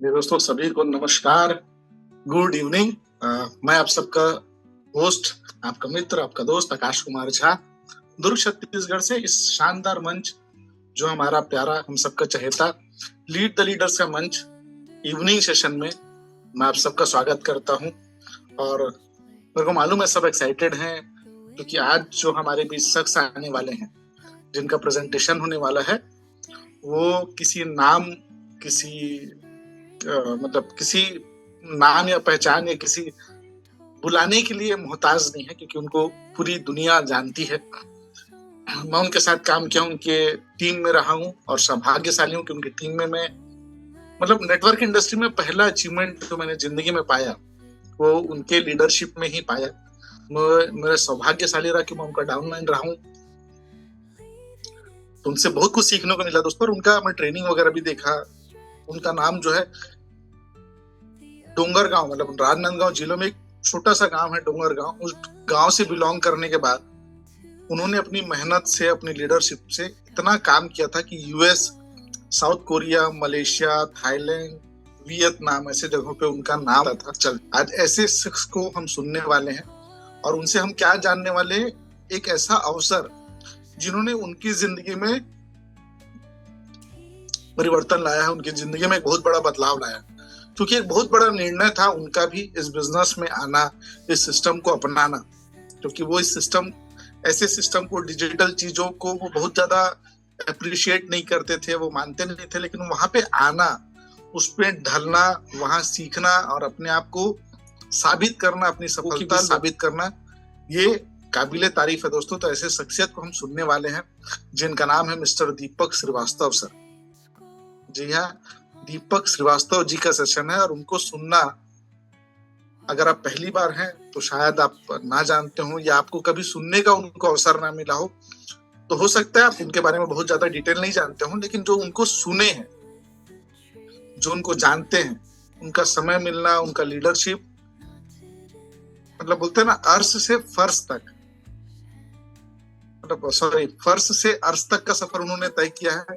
मेरे दोस्तों सभी को नमस्कार, गुड इवनिंग। मैं आप सबका होस्ट, आपका मित्र, आपका दोस्त आकाश कुमार झा, दुर्ग छत्तीसगढ़ से इस शानदार मंच जो हमारा प्यारा हम सबका चहेता लीड द लीडर्स का मंच इवनिंग सेशन में मैं आप सबका स्वागत करता हूं। और मेरे को मालूम है सब एक्साइटेड हैं क्योंकि आज जो हमारे बीच शख्स आने वाले हैं जिनका प्रेजेंटेशन होने वाला है वो किसी नाम या पहचान या किसी बुलाने के लिए मोहताज नहीं है क्योंकि उनको पूरी दुनिया जानती है। मैं उनके साथ काम किया, उनके टीम में रहा हूँ और सौभाग्यशाली हूँ कि उनकी टीम में मैं नेटवर्क इंडस्ट्री में पहला अचीवमेंट जो मैंने जिंदगी में पाया वो उनके लीडरशिप में ही पाया। मेरा सौभाग्यशाली रहा कि मैं उनका डाउनलाइन रहा हूँ, तो उनसे बहुत कुछ सीखने को मिला दोस्तों। और उनका मैं ट्रेनिंग वगैरह भी देखा। उनका नाम जो है डोंगरगांव, राजनांदगांव जिले में एक छोटा सा गांव है डोंगरगांव। उस गांव से बिलोंग करने के बाद उन्होंने अपनी मेहनत से, अपनी लीडरशिप से इतना काम किया था कि US, south Korea, Malaysia, Thailand, Vietnam ऐसे जगहों पे उनका नाम था। चल आज ऐसे शख्स को हम सुनने वाले हैं और उनसे हम क्या जानने वाले, एक ऐसा अवसर जिन्होंने उनकी जिंदगी में परिवर्तन लाया है, उनकी जिंदगी में एक बहुत बड़ा बदलाव लाया, क्योंकि एक बहुत बड़ा निर्णय था उनका भी इस बिजनेस में आना, इस सिस्टम को अपनाना। क्योंकि वो इस सिस्टम, ऐसे सिस्टम को, डिजिटल चीजों को वो बहुत ज्यादा अप्रिशिएट नहीं करते थे, वो मानते नहीं थे। लेकिन वहां पे आना, उस पे ढलना, वहां सीखना और अपने आप को साबित करना, अपनी सफलता साबित करना, ये काबिले तारीफ है दोस्तों। तो ऐसे शख्सियत को हम सुनने वाले हैं जिनका नाम है मिस्टर दीपक श्रीवास्तव सर। जी हाँ, दीपक श्रीवास्तव जी का सेशन है और उनको सुनना, अगर आप पहली बार हैं तो शायद आप ना जानते हो या आपको कभी सुनने का उनको अवसर ना मिला हो, तो हो सकता है आप उनके बारे में बहुत ज्यादा डिटेल नहीं जानते हो। लेकिन जो उनको सुने हैं, जो उनको जानते हैं, उनका समय मिलना, उनका लीडरशिप, बोलते हैं ना, अर्श से फर्श तक, फर्श से अर्श तक का सफर उन्होंने तय किया है।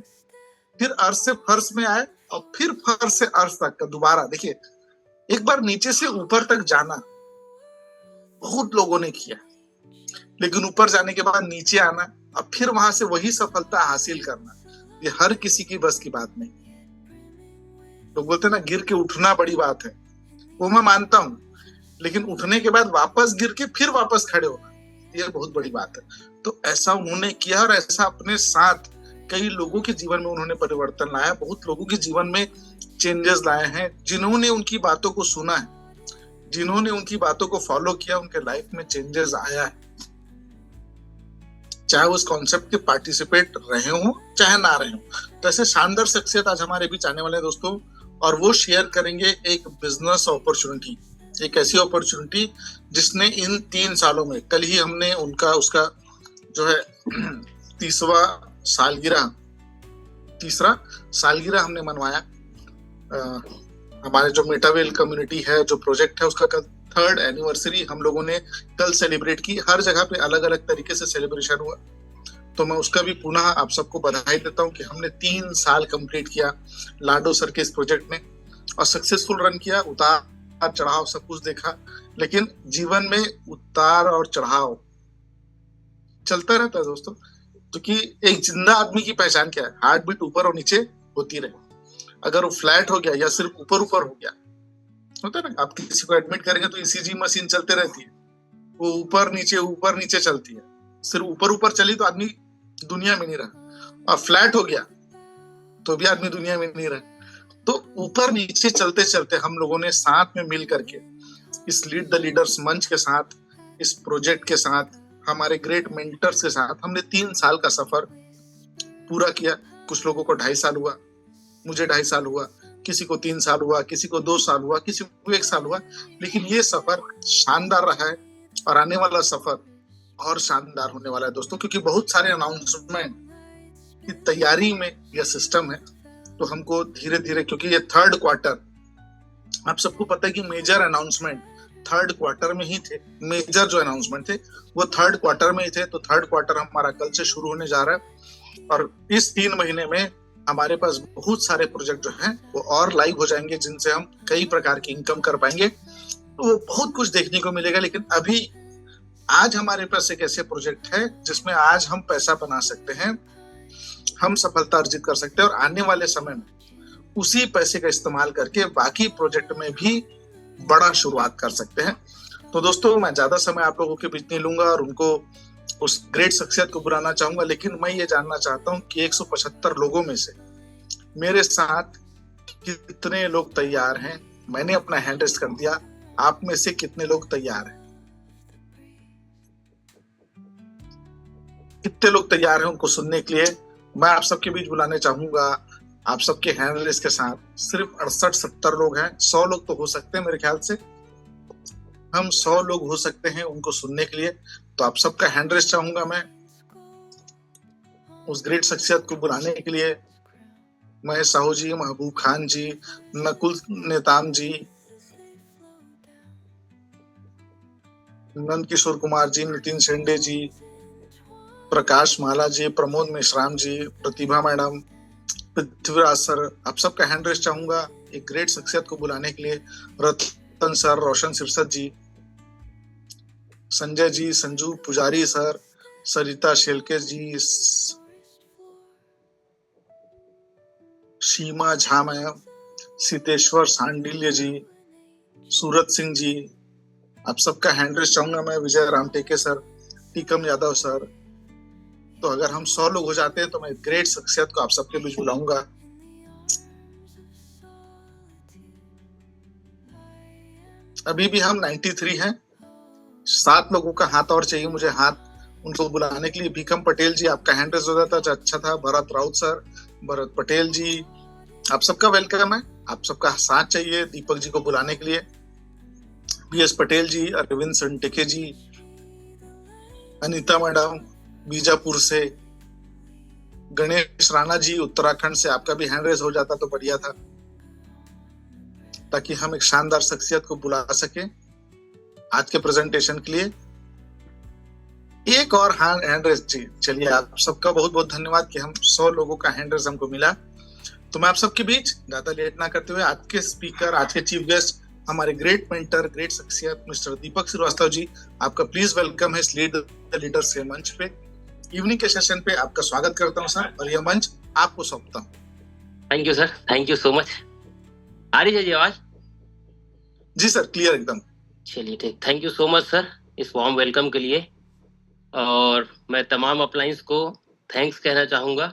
फिर अर्श से फर्श में आए और फिर फर्श से अर्श तक का दोबारा, देखिए, एक बार नीचे से ऊपर तक जाना बहुत लोगों ने किया, लेकिन ऊपर जाने के बाद नीचे आना और फिर वहां से वही सफलता हासिल करना, ये हर किसी की बस की बात नहीं। लोग बोलते हैं ना, गिर के उठना बड़ी बात है, वो मैं मानता हूं, लेकिन उठने के बाद वापस गिर के फिर वापस खड़े होना, ये बहुत बड़ी बात है। तो ऐसा उन्होंने किया और ऐसा अपने साथ कई लोगों के जीवन में उन्होंने परिवर्तन लाया, बहुत लोगों के जीवन में चेंजेस लाए हैं। जिन्होंने उनकी बातों को सुना है, जिन्होंने उनकी बातों को फॉलो किया, उनके लाइफ में चेंजेस आया है, चाहे वो उस कॉन्सेप्ट के पार्टिसिपेट रहे हो चाहे ना रहे हो। तो ऐसे शानदार शख्सियत आज हमारे बीच आने वाले हैं दोस्तों, और वो शेयर करेंगे एक बिजनेस अपॉर्चुनिटी, एक ऐसी अपॉर्चुनिटी जिसने इन 3 सालों में, कल ही हमने उसका जो है तीसरा सालगिरह हमने मनवाया। हमारे जो मेटावेल कम्युनिटी है, जो प्रोजेक्ट है, उसका कल 3rd एनिवर्सरी हम लोगों ने कल सेलिब्रेट की। हर जगह पे अलग अलग तरीके से सेलिब्रेशन हुआ, तो मैं उसका भी पुनः आप सबको बधाई देता हूँ कि हमने 3 साल कंप्लीट किया लाडो सर के इस प्रोजेक्ट में और सक्सेसफुल रन किया। उतार चढ़ाव सब कुछ देखा, लेकिन जीवन में उतार और चढ़ाव चलता रहता है दोस्तों। क्योंकि एक जिंदा आदमी की पहचान क्या है, हार्ट बीट ऊपर और नीचे होती रहे। अगर वो फ्लैट हो गया या सिर्फ ऊपर ऊपर हो गया, होता है ना, आप किसी को एडमिट करेंगे तो ईसीजी मशीन चलते रहती है, वो ऊपर नीचे चलती है। सिर्फ ऊपर ऊपर चली तो आदमी दुनिया में नहीं रहा, और फ्लैट हो गया तो भी आदमी दुनिया में नहीं रहा। तो ऊपर नीचे चलते चलते हम लोगों ने साथ में मिल करके इस लीड द लीडर्स मंच के साथ, इस प्रोजेक्ट के साथ, हमारे ग्रेट मेंटर्स के साथ हमने 3 साल का सफर पूरा किया। कुछ लोगों को 2.5 साल हुआ, मुझे 2.5 साल हुआ, किसी को 3 साल हुआ, किसी को 2 साल हुआ, किसी को 1 साल हुआ। लेकिन ये सफर शानदार रहा है और आने वाला सफर और शानदार होने वाला है दोस्तों, क्योंकि बहुत सारे अनाउंसमेंट की तैयारी में यह सिस्टम है। तो हमको धीरे धीरे, क्योंकि ये 3rd क्वार्टर, आप सबको पता है कि मेजर अनाउंसमेंट 3rd क्वार्टर में ही थे, मेजर जो अनाउंसमेंट थे वो 3rd क्वार्टर में ही थे। तो 3rd क्वार्टर हमारा कल से शुरू होने जा रहा है और इस 3 महीने में हमारे पास बहुत सारे प्रोजेक्ट जो हैं वो और लाइव हो जाएंगे, जिनसे हम कई प्रकार की इनकम कर पाएंगे। तो वो बहुत कुछ देखने को मिलेगा। लेकिन अभी आज हमारे पास एक ऐसे प्रोजेक्ट है जिसमें आज हम पैसा बना सकते हैं, हम सफलता अर्जित कर सकते हैं, और आने वाले समय में उसी पैसे का इस्तेमाल करके बाकी प्रोजेक्ट में भी बड़ा शुरुआत कर सकते हैं। तो दोस्तों, मैं ज्यादा समय आप लोगों के बीच नहीं लूंगा और उनको उस ग्रेट शख्सियत को बुलाना चाहूंगा, लेकिन मैं ये जानना चाहता हूँ कि 175 लोगों में से मेरे साथ कितने लोग तैयार हैं। मैंने अपना हैंड रेस कर दिया, आप में से कितने लोग तैयार हैं? कितने लोग तैयार हैं उनको सुनने के लिए? मैं आप सबके बीच बुलाने चाहूंगा, आप सबके हैंड रेस के साथ सिर्फ 68-70 लोग हैं। 100 लोग तो हो सकते हैं, मेरे ख्याल से हम 100 लोग हो सकते हैं उनको सुनने के लिए। तो आप सबका हैंड रेस चाहूंगा मैं उस ग्रेट शख्सियत को बुलाने के लिए। महेश साहू जी, महबूब खान जी, नकुल नेताम जी, नंद किशोर कुमार जी, नितिन शेंडे जी, प्रकाश माला जी, प्रमोद मेश्राम जी, प्रतिभा मैडम, पृथ्वीराज सर, आप सबका हैंड रेस चाहूंगा एक ग्रेट शख्सियत को बुलाने के लिए। रतन सर, रोशन सिरसत जी, संजय जी, संजू पुजारी सर, सरिता शेलके जी, सीमा झा मैम, सीतेश्वर सांडिल्य जी, सूरत सिंह जी, आप सबका हैंड रेस चाहूंगा मैं। विजय रामटेके सर, टीकम यादव सर। तो अगर हम 100 लोग हो जाते हैं तो मैं ग्रेट शख्सियत को आप सबके बीच बुलाऊंगा। अभी भी हम 93 हैं। 7 लोगों का हाथ और चाहिए मुझे, हाथ उनको बुलाने के लिए। भीखम पटेल जी, आपका हैंड रेस हो जाता तो अच्छा था। भरत राउत सर, भरत पटेल जी, आप सबका वेलकम है। आप सबका साथ चाहिए दीपक जी को बुलाने के लिए। बीएस पटेल जी, अरविंद संटेके जी, अनीता मैडम बीजापुर से, गणेश राणा जी उत्तराखंड से, आपका भी हैंड रेस हो जाता तो बढ़िया था, ताकि हम एक शानदार शख्सियत को बुला सके आज के प्रेजेंटेशन के लिए। एक और हैंड रेस जी, चलिए आप सबका बहुत बहुत धन्यवाद कि हम 100 लोगों का हैंड रेस हमको मिला। तो मैं आप सबके बीच ज्यादा लेट ना करते हुए आज के स्पीकर, आज के चीफ गेस्ट, हमारे ग्रेट मेंटर, ग्रेट शख्सियत मिस्टर दीपक श्रीवास्तव जी, आपका प्लीज वेलकम है इस लीड द लीडर्स के मंच पे। इवनिंग के सेशन पे आपका स्वागत करता हूं सर, और यह मंच आपको सौंपता हूं। Thank you sir, thank you so much. आ रही है जी आवाज? जी सर, क्लियर एकदम। चलिए ठीक, thank you so much sir इस वार्म वेलकम के लिए। और मैं तमाम अपलाइंस को थैंक्स कहना चाहूंगा,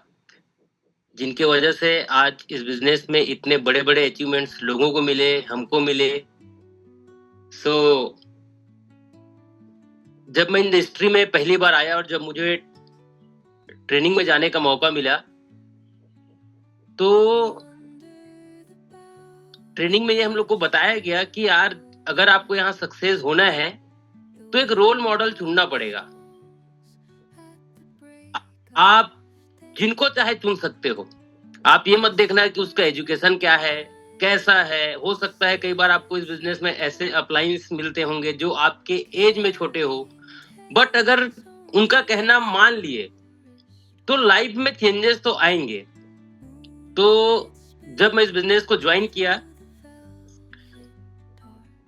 जिनके वजह से आज इस बिजनेस में इतने बड़े बड़े अचीवमेंट्स लोगों को मिले, हमको मिले। जब मैं इंडस्ट्री में पहली बार आया और जब मुझे ट्रेनिंग में जाने का मौका मिला, तो ट्रेनिंग में ये हम लोग को बताया गया कि यार अगर आपको यहाँ सक्सेस होना है तो एक रोल मॉडल चुनना पड़ेगा। आप जिनको चाहे चुन सकते हो, आप ये मत देखना कि उसका एजुकेशन क्या है, कैसा है। हो सकता है कई बार आपको इस बिजनेस में ऐसे अप्लायंस मिलते होंगे जो आपके एज में छोटे हो, बट अगर उनका कहना मान लिए तो लाइफ में चेंजेस तो आएंगे। तो जब मैं इस बिजनेस को ज्वाइन किया,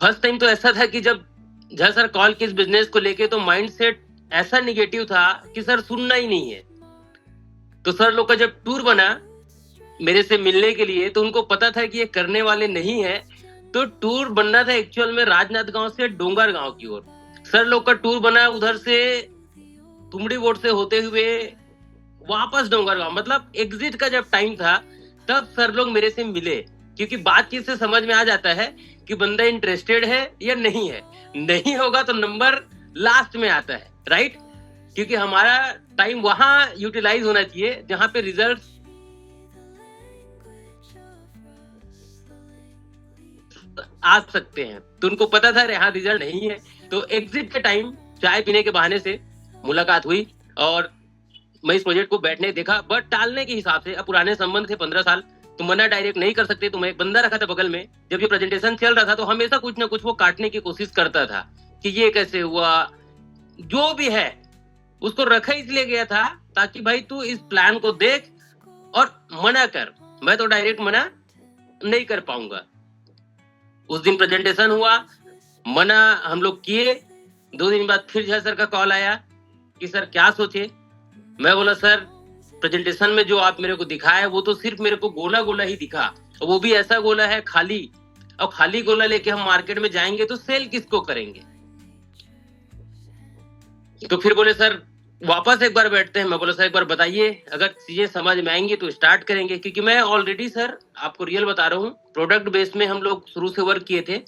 फर्स्ट टाइम तो ऐसा था कि जब झा सर कॉल की इस बिजनेस को लेके, तो माइंडसेट ऐसा निगेटिव था कि सर सुनना ही नहीं है। तो सर लोग का जब टूर बना मेरे से मिलने के लिए, तो उनको पता था कि ये करने वाले नहीं है। तो टूर बनना था एक्चुअल में राजनाथ गांव से डोंगर गांव की ओर। सर लोग का टूर बना उधर से तुमड़ी बोर्ड से होते हुए वापस डोंगर गांव, मतलब एग्जिट का जब टाइम था तब सर लोग मेरे से मिले, क्योंकि बातचीत से समझ में आ जाता है कि बंदा इंटरेस्टेड है या नहीं है। नहीं होगा तो नंबर लास्ट में आता है, राइट? क्योंकि हमारा टाइम वहां यूटिलाइज होना चाहिए जहां पे रिजल्ट आ सकते हैं। तो उनको पता था यहाँ रिजल्ट नहीं है। तो एग्जिट के टाइम चाय पीने के बहाने से मुलाकात हुई और मैं इस प्रोजेक्ट को बैठने देखा, बट टालने के हिसाब से। अब पुराने संबंध थे 15 साल, तो मना डायरेक्ट नहीं कर सकते। तो मैं एक बंदा रखा था बगल में, जब ये प्रेजेंटेशन चल रहा था तो हमेशा कुछ ना कुछ वो काटने की कोशिश करता था कि ये कैसे हुआ, जो भी है। उसको रखा इसलिए गया था ताकि भाई तू इस प्लान को देख और मना कर, मैं तो डायरेक्ट मना नहीं कर पाऊंगा। उस दिन प्रेजेंटेशन हुआ, मना हम लोग किए। 2 दिन बाद फिर झा सर का कॉल आया कि सर क्या सोचे। मैं बोला सर प्रेजेंटेशन में जो आप मेरे को दिखाया वो तो सिर्फ मेरे को गोला गोला ही दिखा, वो भी ऐसा गोला है खाली, और खाली गोला लेके हम मार्केट में जाएंगे तो सेल किसको करेंगे। तो फिर बोले सर वापस एक बार बैठते हैं। मैं बोला सर एक बार बताइए, अगर चीजें समझ में आएंगी तो स्टार्ट करेंगे, क्योंकि मैं ऑलरेडी सर आपको रियल बता रहा हूँ, प्रोडक्ट बेस में हम लोग शुरू से वर्क किए थे,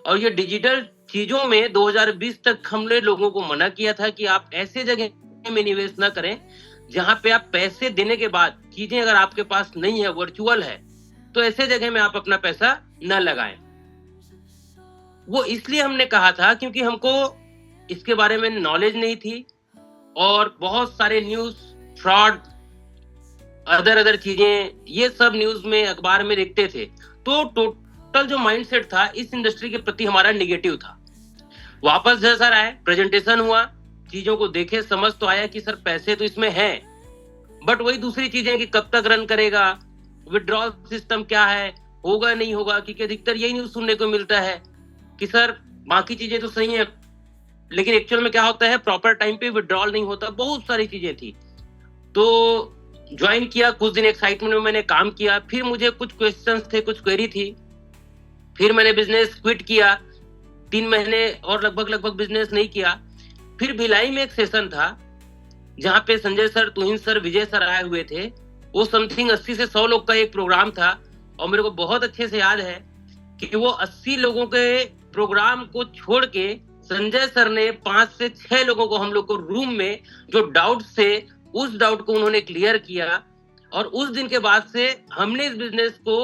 और ये डिजिटल चीजों में 2020 तक हमने लोगों को मना किया था कि आप ऐसे जगह में निवेश ना करें जहां पे आप पैसे देने के बाद चीजें अगर आपके पास नहीं है, वर्चुअल है, तो ऐसे जगह में आप अपना पैसा न लगाएं। वो इसलिए हमने कहा था क्योंकि हमको इसके बारे में नॉलेज नहीं थी, और बहुत सारे न्यूज, फ्रॉड, अदर चीजें, ये सब न्यूज में, अखबार में देखते थे। तो टोटल जो माइंडसेट था इस इंडस्ट्री के प्रति हमारा निगेटिव था। वापस सर आए, प्रेजेंटेशन हुआ, चीजों को देखे, समझ तो आया कि सर पैसे तो इसमें है, बट वही दूसरी चीजें कि कब तक रन करेगा, विड्रॉल सिस्टम क्या है, होगा नहीं होगा, क्योंकि अधिकतर यही न्यूज सुनने को मिलता है कि सर बाकी चीजें तो सही है, लेकिन एक्चुअल में क्या होता है, प्रॉपर टाइम पे विड्रॉल नहीं होता, बहुत सारी चीजें थी। तो ज्वाइन किया, कुछ दिन एक्साइटमेंट में मैंने काम किया, फिर मुझे कुछ क्वेश्चंस थे, कुछ क्वेरी थी, फिर मैंने बिजनेस क्विट किया। 3 महीने और लगभग बिजनेस नहीं किया। फिर भिलाई में एक सेशन था जहां पे संजय सर, तुहिन सर, विजय सर आए हुए थे। वो समथिंग 80 से 100 लोग का एक प्रोग्राम था, और मेरे को बहुत अच्छे से याद है कि वो 80 लोगों के प्रोग्राम को छोड़ के संजय सर ने 5 से 6 लोगों को, हम लोग को रूम में जो डाउट से, उस डाउट को उन्होंने क्लियर किया, और उस दिन के बाद से हमने इस बिजनेस को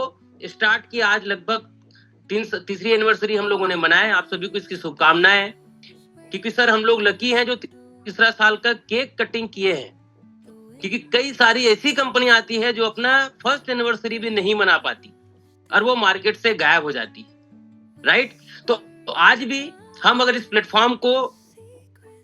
स्टार्ट किया। आज लगभग तीसरी एनिवर्सरी हम लोगों ने मनाया। आप सभी को इसकी शुभकामनाएं, क्योंकि सर हम लोग लकी हैं जो तीसरा साल का केक कटिंग किए हैं, क्योंकि कई सारी ऐसी कंपनी आती है जो अपना फर्स्ट एनिवर्सरी भी नहीं मना पाती और वो मार्केट से गायब हो जाती है, राइट। तो आज भी हम अगर इस प्लेटफॉर्म को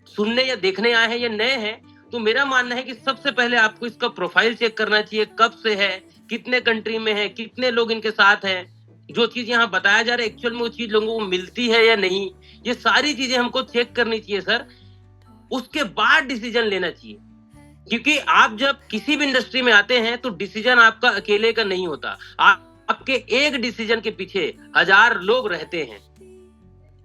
सुनने या देखने आए हैं या नए हैं, तो मेरा मानना है कि सबसे पहले आपको इसका प्रोफाइल चेक करना चाहिए, कब से है, कितने कंट्री में है, कितने लोग इनके साथ हैं, जो चीज यहाँ बताया जा रहा है एक्चुअल में वो चीज लोगों को मिलती है या नहीं, ये सारी चीजें हमको चेक करनी चाहिए सर। उसके बाद डिसीजन लेना चाहिए, क्योंकि आप जब किसी भी इंडस्ट्री में आते हैं तो डिसीजन आपका अकेले का नहीं होता, आपके एक डिसीजन के पीछे 1000 लोग रहते हैं।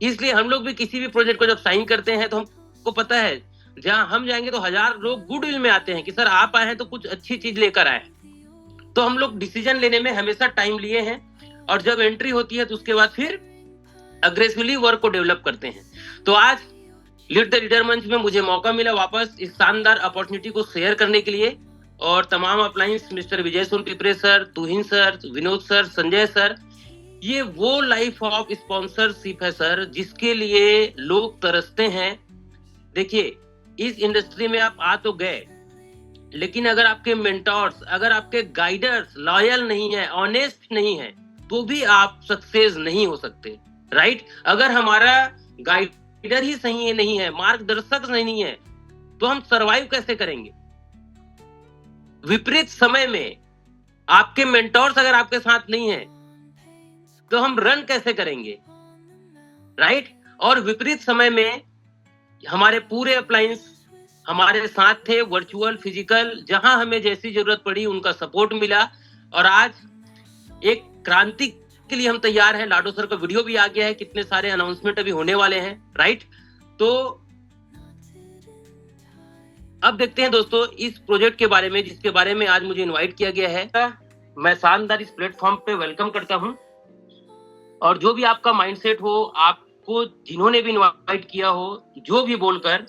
इसलिए हम लोग भी किसी भी प्रोजेक्ट को जब साइन करते हैं तो हमको पता है जहां हम जाएंगे तो 1000 लोग गुडविल में आते हैं कि सर आप आए हैं तो कुछ अच्छी चीज लेकर आए। तो हम लोग डिसीजन लेने में हमेशा टाइम लिए हैं, और जब एंट्री होती है तो उसके बाद फिर अग्रेसिवली वर्क को डेवलप करते हैं। तो आज लीड द लीडर मंच में मुझे मौका मिला वापस इस शानदार अपॉर्चुनिटी को शेयर करने के लिए, और तमाम अपलाइंस Mr Vijay Sonpipare sir, Tuhin sir, Vinod sir, Sanjay sir, ये वो लाइफ ऑफ स्पॉन्सरशिप है सर जिसके लिए लोग तरसते हैं। देखिए इस इंडस्ट्री में आप आ तो गए, लेकिन अगर आपके मेंटोर्स, अगर आपके गाइडर्स लॉयल नहीं है, ऑनेस्ट नहीं है, तो भी आप सक्सेस नहीं हो सकते, राइट। अगर हमारा गाइडर ही सही नहीं है, मार्गदर्शक नहीं है, तो हम सरवाइव कैसे करेंगे। विपरीत समय में आपके मेंटोर्स अगर आपके साथ नहीं है तो हम रन कैसे करेंगे, राइट। और विपरीत समय में हमारे पूरे अप्लायंस हमारे साथ थे, वर्चुअल, फिजिकल, जहां हमें जैसी जरूरत पड़ी उनका सपोर्ट मिला, और आज एक क्रांति के लिए हम तैयार हैं। लाडो सर का वीडियो भी आ गया है, कितने सारे अनाउंसमेंट अभी होने वाले हैं, राइट। तो अब देखते हैं दोस्तों इस प्रोजेक्ट के बारे में, जिसके बारे में आज मुझे इनवाइट किया गया है। मैं शानदार इस प्लेटफॉर्म पे वेलकम करता हूं, और जो भी आपका माइंडसेट हो, आपको जिन्होंने भी इनवाइट किया हो, जो भी बोलकर,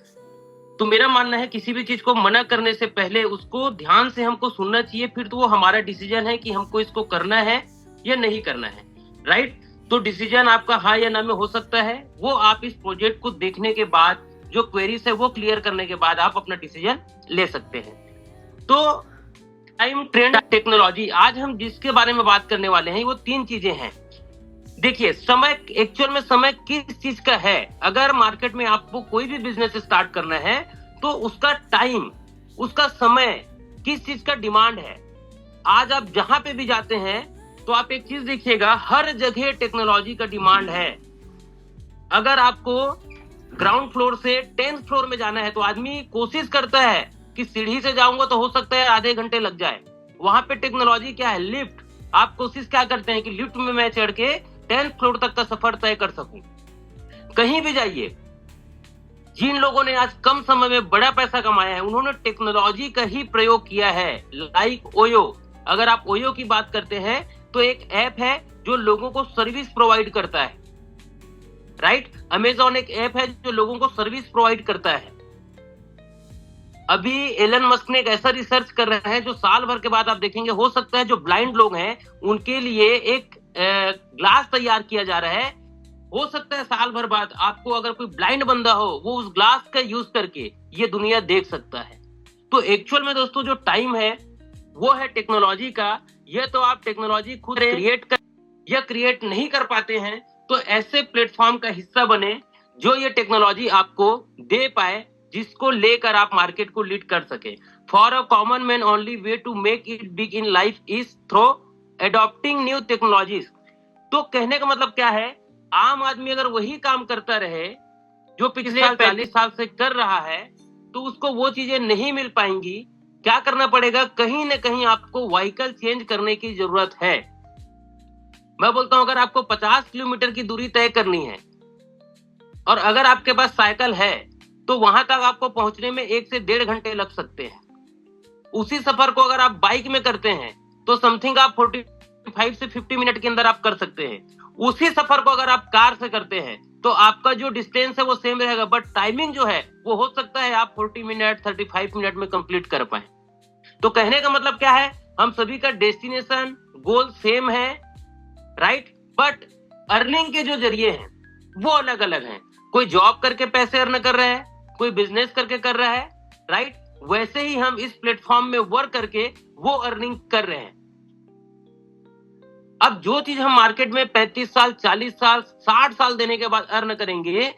तो मेरा मानना है किसी भी चीज को मना करने से पहले उसको ध्यान से हमको सुनना चाहिए, फिर तो वो हमारा डिसीजन है कि हमको इसको करना है या नहीं करना है, राइट। तो डिसीजन आपका हाँ या ना में हो सकता है, वो आप इस प्रोजेक्ट को देखने के बाद, जो क्वेरीज है वो क्लियर करने के बाद आप अपना डिसीजन ले सकते हैं। तो टाइम, ट्रेंड, टेक्नोलॉजी, आज हम जिसके बारे में बात करने वाले हैं वो 3 चीजें हैं। देखिए समय, एक्चुअल में समय किस चीज का है। अगर मार्केट में आपको कोई भी बिजनेस स्टार्ट करना है तो उसका टाइम, उसका समय किस चीज का डिमांड है। आज आप जहां पे भी जाते हैं तो आप एक चीज देखिएगा, हर जगह टेक्नोलॉजी का डिमांड है। अगर आपको ग्राउंड फ्लोर से 10th फ्लोर में जाना है तो आदमी कोशिश करता है कि सीढ़ी से जाऊंगा तो हो सकता है आधे घंटे लग जाए। वहां पे टेक्नोलॉजी क्या है, लिफ्ट। आप कोशिश क्या करते हैं कि लिफ्ट में मैं चढ़ के 10th फ्लोर तक का सफर तय कर सकूं। कहीं भी जाइए, जिन लोगों ने आज कम समय में बड़ा पैसा कमाया है उन्होंने टेक्नोलॉजी का ही प्रयोग किया है। लाइक ओयो, अगर आप ओयो की बात करते हैं तो एक ऐप है जो लोगों को सर्विस प्रोवाइड करता है, राइट। अमेजॉन एक ऐप है जो लोगों को सर्विस प्रोवाइड करता है। अभी एलन मस्क ने एक ऐसा रिसर्च कर रहे हैं जो साल भर के बाद आप देखेंगे, हो सकता है जो ब्लाइंड लोग हैं उनके लिए एक ग्लास तैयार किया जा रहा है। हो सकता है साल भर बाद आपको अगर कोई ब्लाइंड बंदा हो वो उस ग्लास का यूज करके ये दुनिया देख सकता है। तो एक्चुअल में दोस्तों जो टाइम है वो है टेक्नोलॉजी का। यह तो आप टेक्नोलॉजी खुद क्रिएट नहीं कर पाते हैं तो ऐसे प्लेटफॉर्म का हिस्सा बने जो ये टेक्नोलॉजी आपको दे पाए, जिसको लेकर आप मार्केट को लीड कर सके। For a common man only way to make it big in life is through adopting new technologies. तो कहने का मतलब क्या है, आम आदमी अगर वही काम करता रहे जो पिछले 40 साल से कर रहा है तो उसको वो चीजें नहीं मिल पाएंगी। क्या करना पड़ेगा, कहीं ना कहीं आपको व्हीकल चेंज करने की जरूरत है। मैं बोलता हूं अगर आपको 50 किलोमीटर की दूरी तय करनी है और अगर आपके पास साइकिल है तो वहां तक आपको पहुंचने में 1 से 1.5 घंटे लग सकते हैं। उसी सफर को अगर आप बाइक में करते हैं तो समथिंग आप 45 से 50 मिनट के अंदर आप कर सकते हैं। उसी सफर को अगर आप कार से करते हैं तो आपका जो डिस्टेंस है वो सेम रहेगा, बट टाइमिंग जो है वो हो सकता है आप 40 मिनट 35 मिनट में कंप्लीट कर पाए। तो कहने का मतलब क्या है, हम सभी का डेस्टिनेशन गोल सेम है, राइट, बट अर्निंग के जो जरिए हैं वो अलग अलग हैं। कोई जॉब करके पैसे अर्न कर रहा है, कोई बिजनेस करके कर रहा है, राइट। वैसे ही हम इस प्लेटफॉर्म में वर्क करके वो अर्निंग कर रहे हैं। अब जो चीज हम मार्केट में 35 साल 40 साल 60 साल देने के बाद अर्न करेंगे,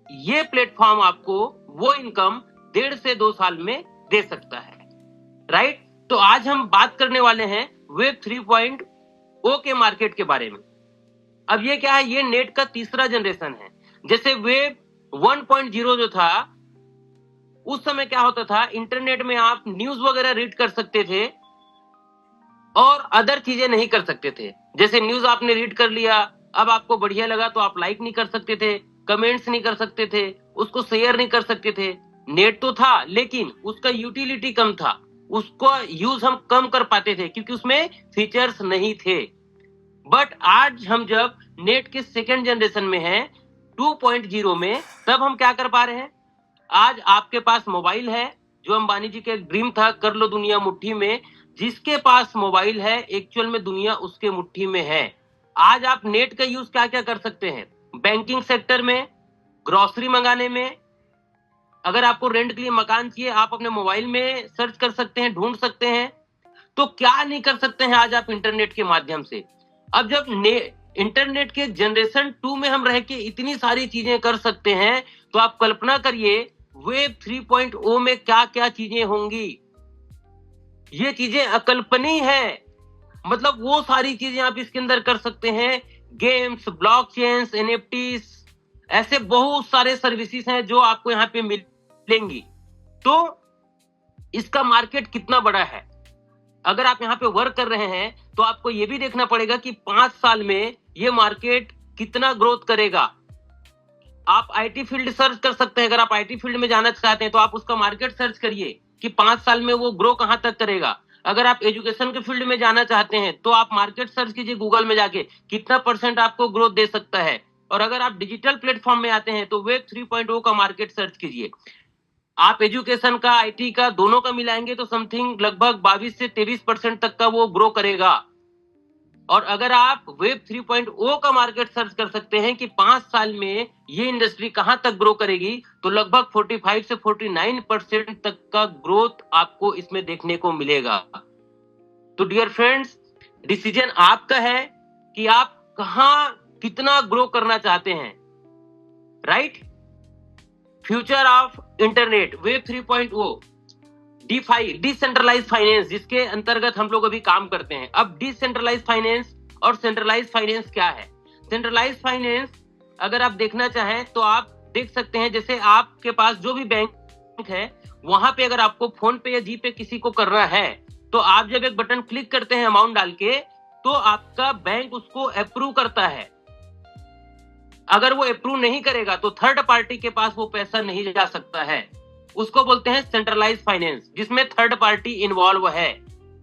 ये प्लेटफॉर्म आपको वो इनकम 1.5 से 2 साल में दे सकता है, राइट। तो आज हम बात करने वाले हैं वेब 3.0 के मार्केट के बारे में। अब ये क्या है, ये नेट का तीसरा जनरेशन है। जैसे वेब 1.0 जो था उस समय क्या होता था, इंटरनेट में आप न्यूज वगैरह रीड कर सकते थे और अदर चीजें नहीं कर सकते थे। जैसे न्यूज आपने रीड कर लिया, अब आपको बढ़िया लगा तो आप लाइक नहीं कर सकते थे, कमेंट्स नहीं कर सकते थे, उसको शेयर नहीं कर सकते थे। नेट तो था लेकिन उसका यूटिलिटी कम था, उसको यूज हम कम कर पाते थे क्योंकि उसमें फीचर्स नहीं थे। बट आज हम जब नेट के सेकेंड जनरेशन में हैं 2.0 में, तब हम क्या कर पा रहे हैं, आज आपके पास मोबाइल है, जो अंबानी जी के ड्रीम था कर लो दुनिया मुट्ठी में। जिसके पास मोबाइल है एक्चुअल में दुनिया उसके मुट्ठी में है। आज आप नेट का यूज क्या क्या कर सकते हैं, बैंकिंग सेक्टर में, ग्रोसरी मंगाने में, अगर आपको रेंट के लिए मकान चाहिए आप अपने मोबाइल में सर्च कर सकते हैं, ढूंढ सकते हैं। तो क्या नहीं कर सकते हैं आज आप इंटरनेट के माध्यम से। अब जब इंटरनेट के जनरेशन 2 में हम रह के इतनी सारी चीजें कर सकते हैं तो आप कल्पना करिए वेब 3.0 में क्या क्या चीजें होंगी। ये चीजें अकल्पनीय है, मतलब वो सारी चीजें आप इसके अंदर कर सकते हैं। गेम्स, ब्लॉकचेन्स, एनएफटीज, ऐसे बहुत सारे सर्विसेज हैं जो आपको यहाँ पे मिलेंगी। तो इसका मार्केट कितना बड़ा है, अगर आप यहाँ पे वर्क कर रहे हैं तो आपको ये भी देखना पड़ेगा कि 5 साल में ये मार्केट कितना ग्रोथ करेगा। आप आईटी फील्ड सर्च कर सकते हैं, अगर आप आईटी फील्ड में जाना चाहते हैं तो आप उसका मार्केट सर्च करिए कि 5 साल में वो ग्रो कहां तक करेगा। अगर आप एजुकेशन के फील्ड में जाना चाहते हैं तो आप मार्केट सर्च कीजिए गूगल में जाके, कितना % आपको ग्रोथ दे सकता है। और अगर आप डिजिटल प्लेटफॉर्म में आते हैं तो वेब 3.0 का मार्केट सर्च कीजिए। आप एजुकेशन का, आईटी का, दोनों का मिलाएंगे तो समथिंग लगभग 22 से 23% तक का वो ग्रो करेगा। और अगर आप वेब 3.0 का मार्केट सर्च कर सकते हैं कि 5 साल में ये इंडस्ट्री कहां तक ग्रो करेगी, तो लगभग 45 से 49% तक का ग्रोथ आपको इसमें देखने को मिलेगा। तो डियर फ्रेंड्स, डिसीजन आपका है कि आप कहां कितना ग्रो करना चाहते हैं, right. Future of internet web 3.0 decentralize finance, जिसके अंतर्गत हम लोग अभी काम करते हैं। अब डिसेंट्रलाइज फाइनेंस और सेंट्रलाइज फाइनेंस क्या है? सेंट्रलाइज फाइनेंस अगर आप देखना चाहें तो आप देख सकते हैं, जैसे आपके पास जो भी बैंक है वहां पे अगर आपको फोन पे या जी पे किसी को करना है तो आप जब एक बटन क्लिक करते हैं अमाउंट डाल के, तो आपका बैंक उसको अप्रूव करता है। अगर वो अप्रूव नहीं करेगा तो थर्ड पार्टी के पास वो पैसा नहीं जा सकता है। उसको बोलते हैं सेंट्रलाइज फाइनेंस, जिसमें थर्ड पार्टी इन्वॉल्व है।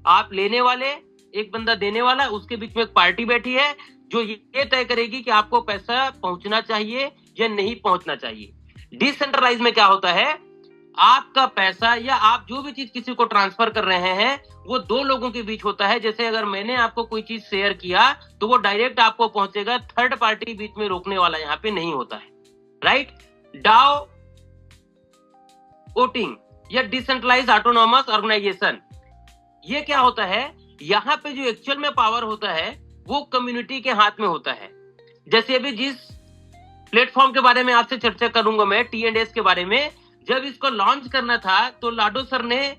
आप लेने वाले, एक बंदा देने वाला, उसके बीच में एक पार्टी बैठी है जो ये तय करेगी कि आपको पैसा पहुंचना चाहिए या नहीं पहुंचना चाहिए। डिसेंट्रलाइज में क्या होता है, आपका पैसा या आप जो भी चीज किसी को ट्रांसफर कर रहे हैं वो दो लोगों के बीच होता है। जैसे अगर मैंने आपको कोई चीज शेयर किया तो वो डायरेक्ट आपको पहुंचेगा, थर्ड पार्टी बीच में रोकने वाला यहाँ पे नहीं होता है, राइट। डाओ वोटिंग या डिसेंट्रलाइज ऑटोनॉमस ऑर्गेनाइजेशन, ये क्या होता है, यहाँ पे जो एक्चुअल में पावर होता है वो कम्युनिटी के हाथ में होता है। जैसे अभी जिस प्लेटफॉर्म के बारे में आपसे चर्चा करूंगा मैं, T&S के बारे में, जब इसको लॉन्च करना था तो लाडो सर ने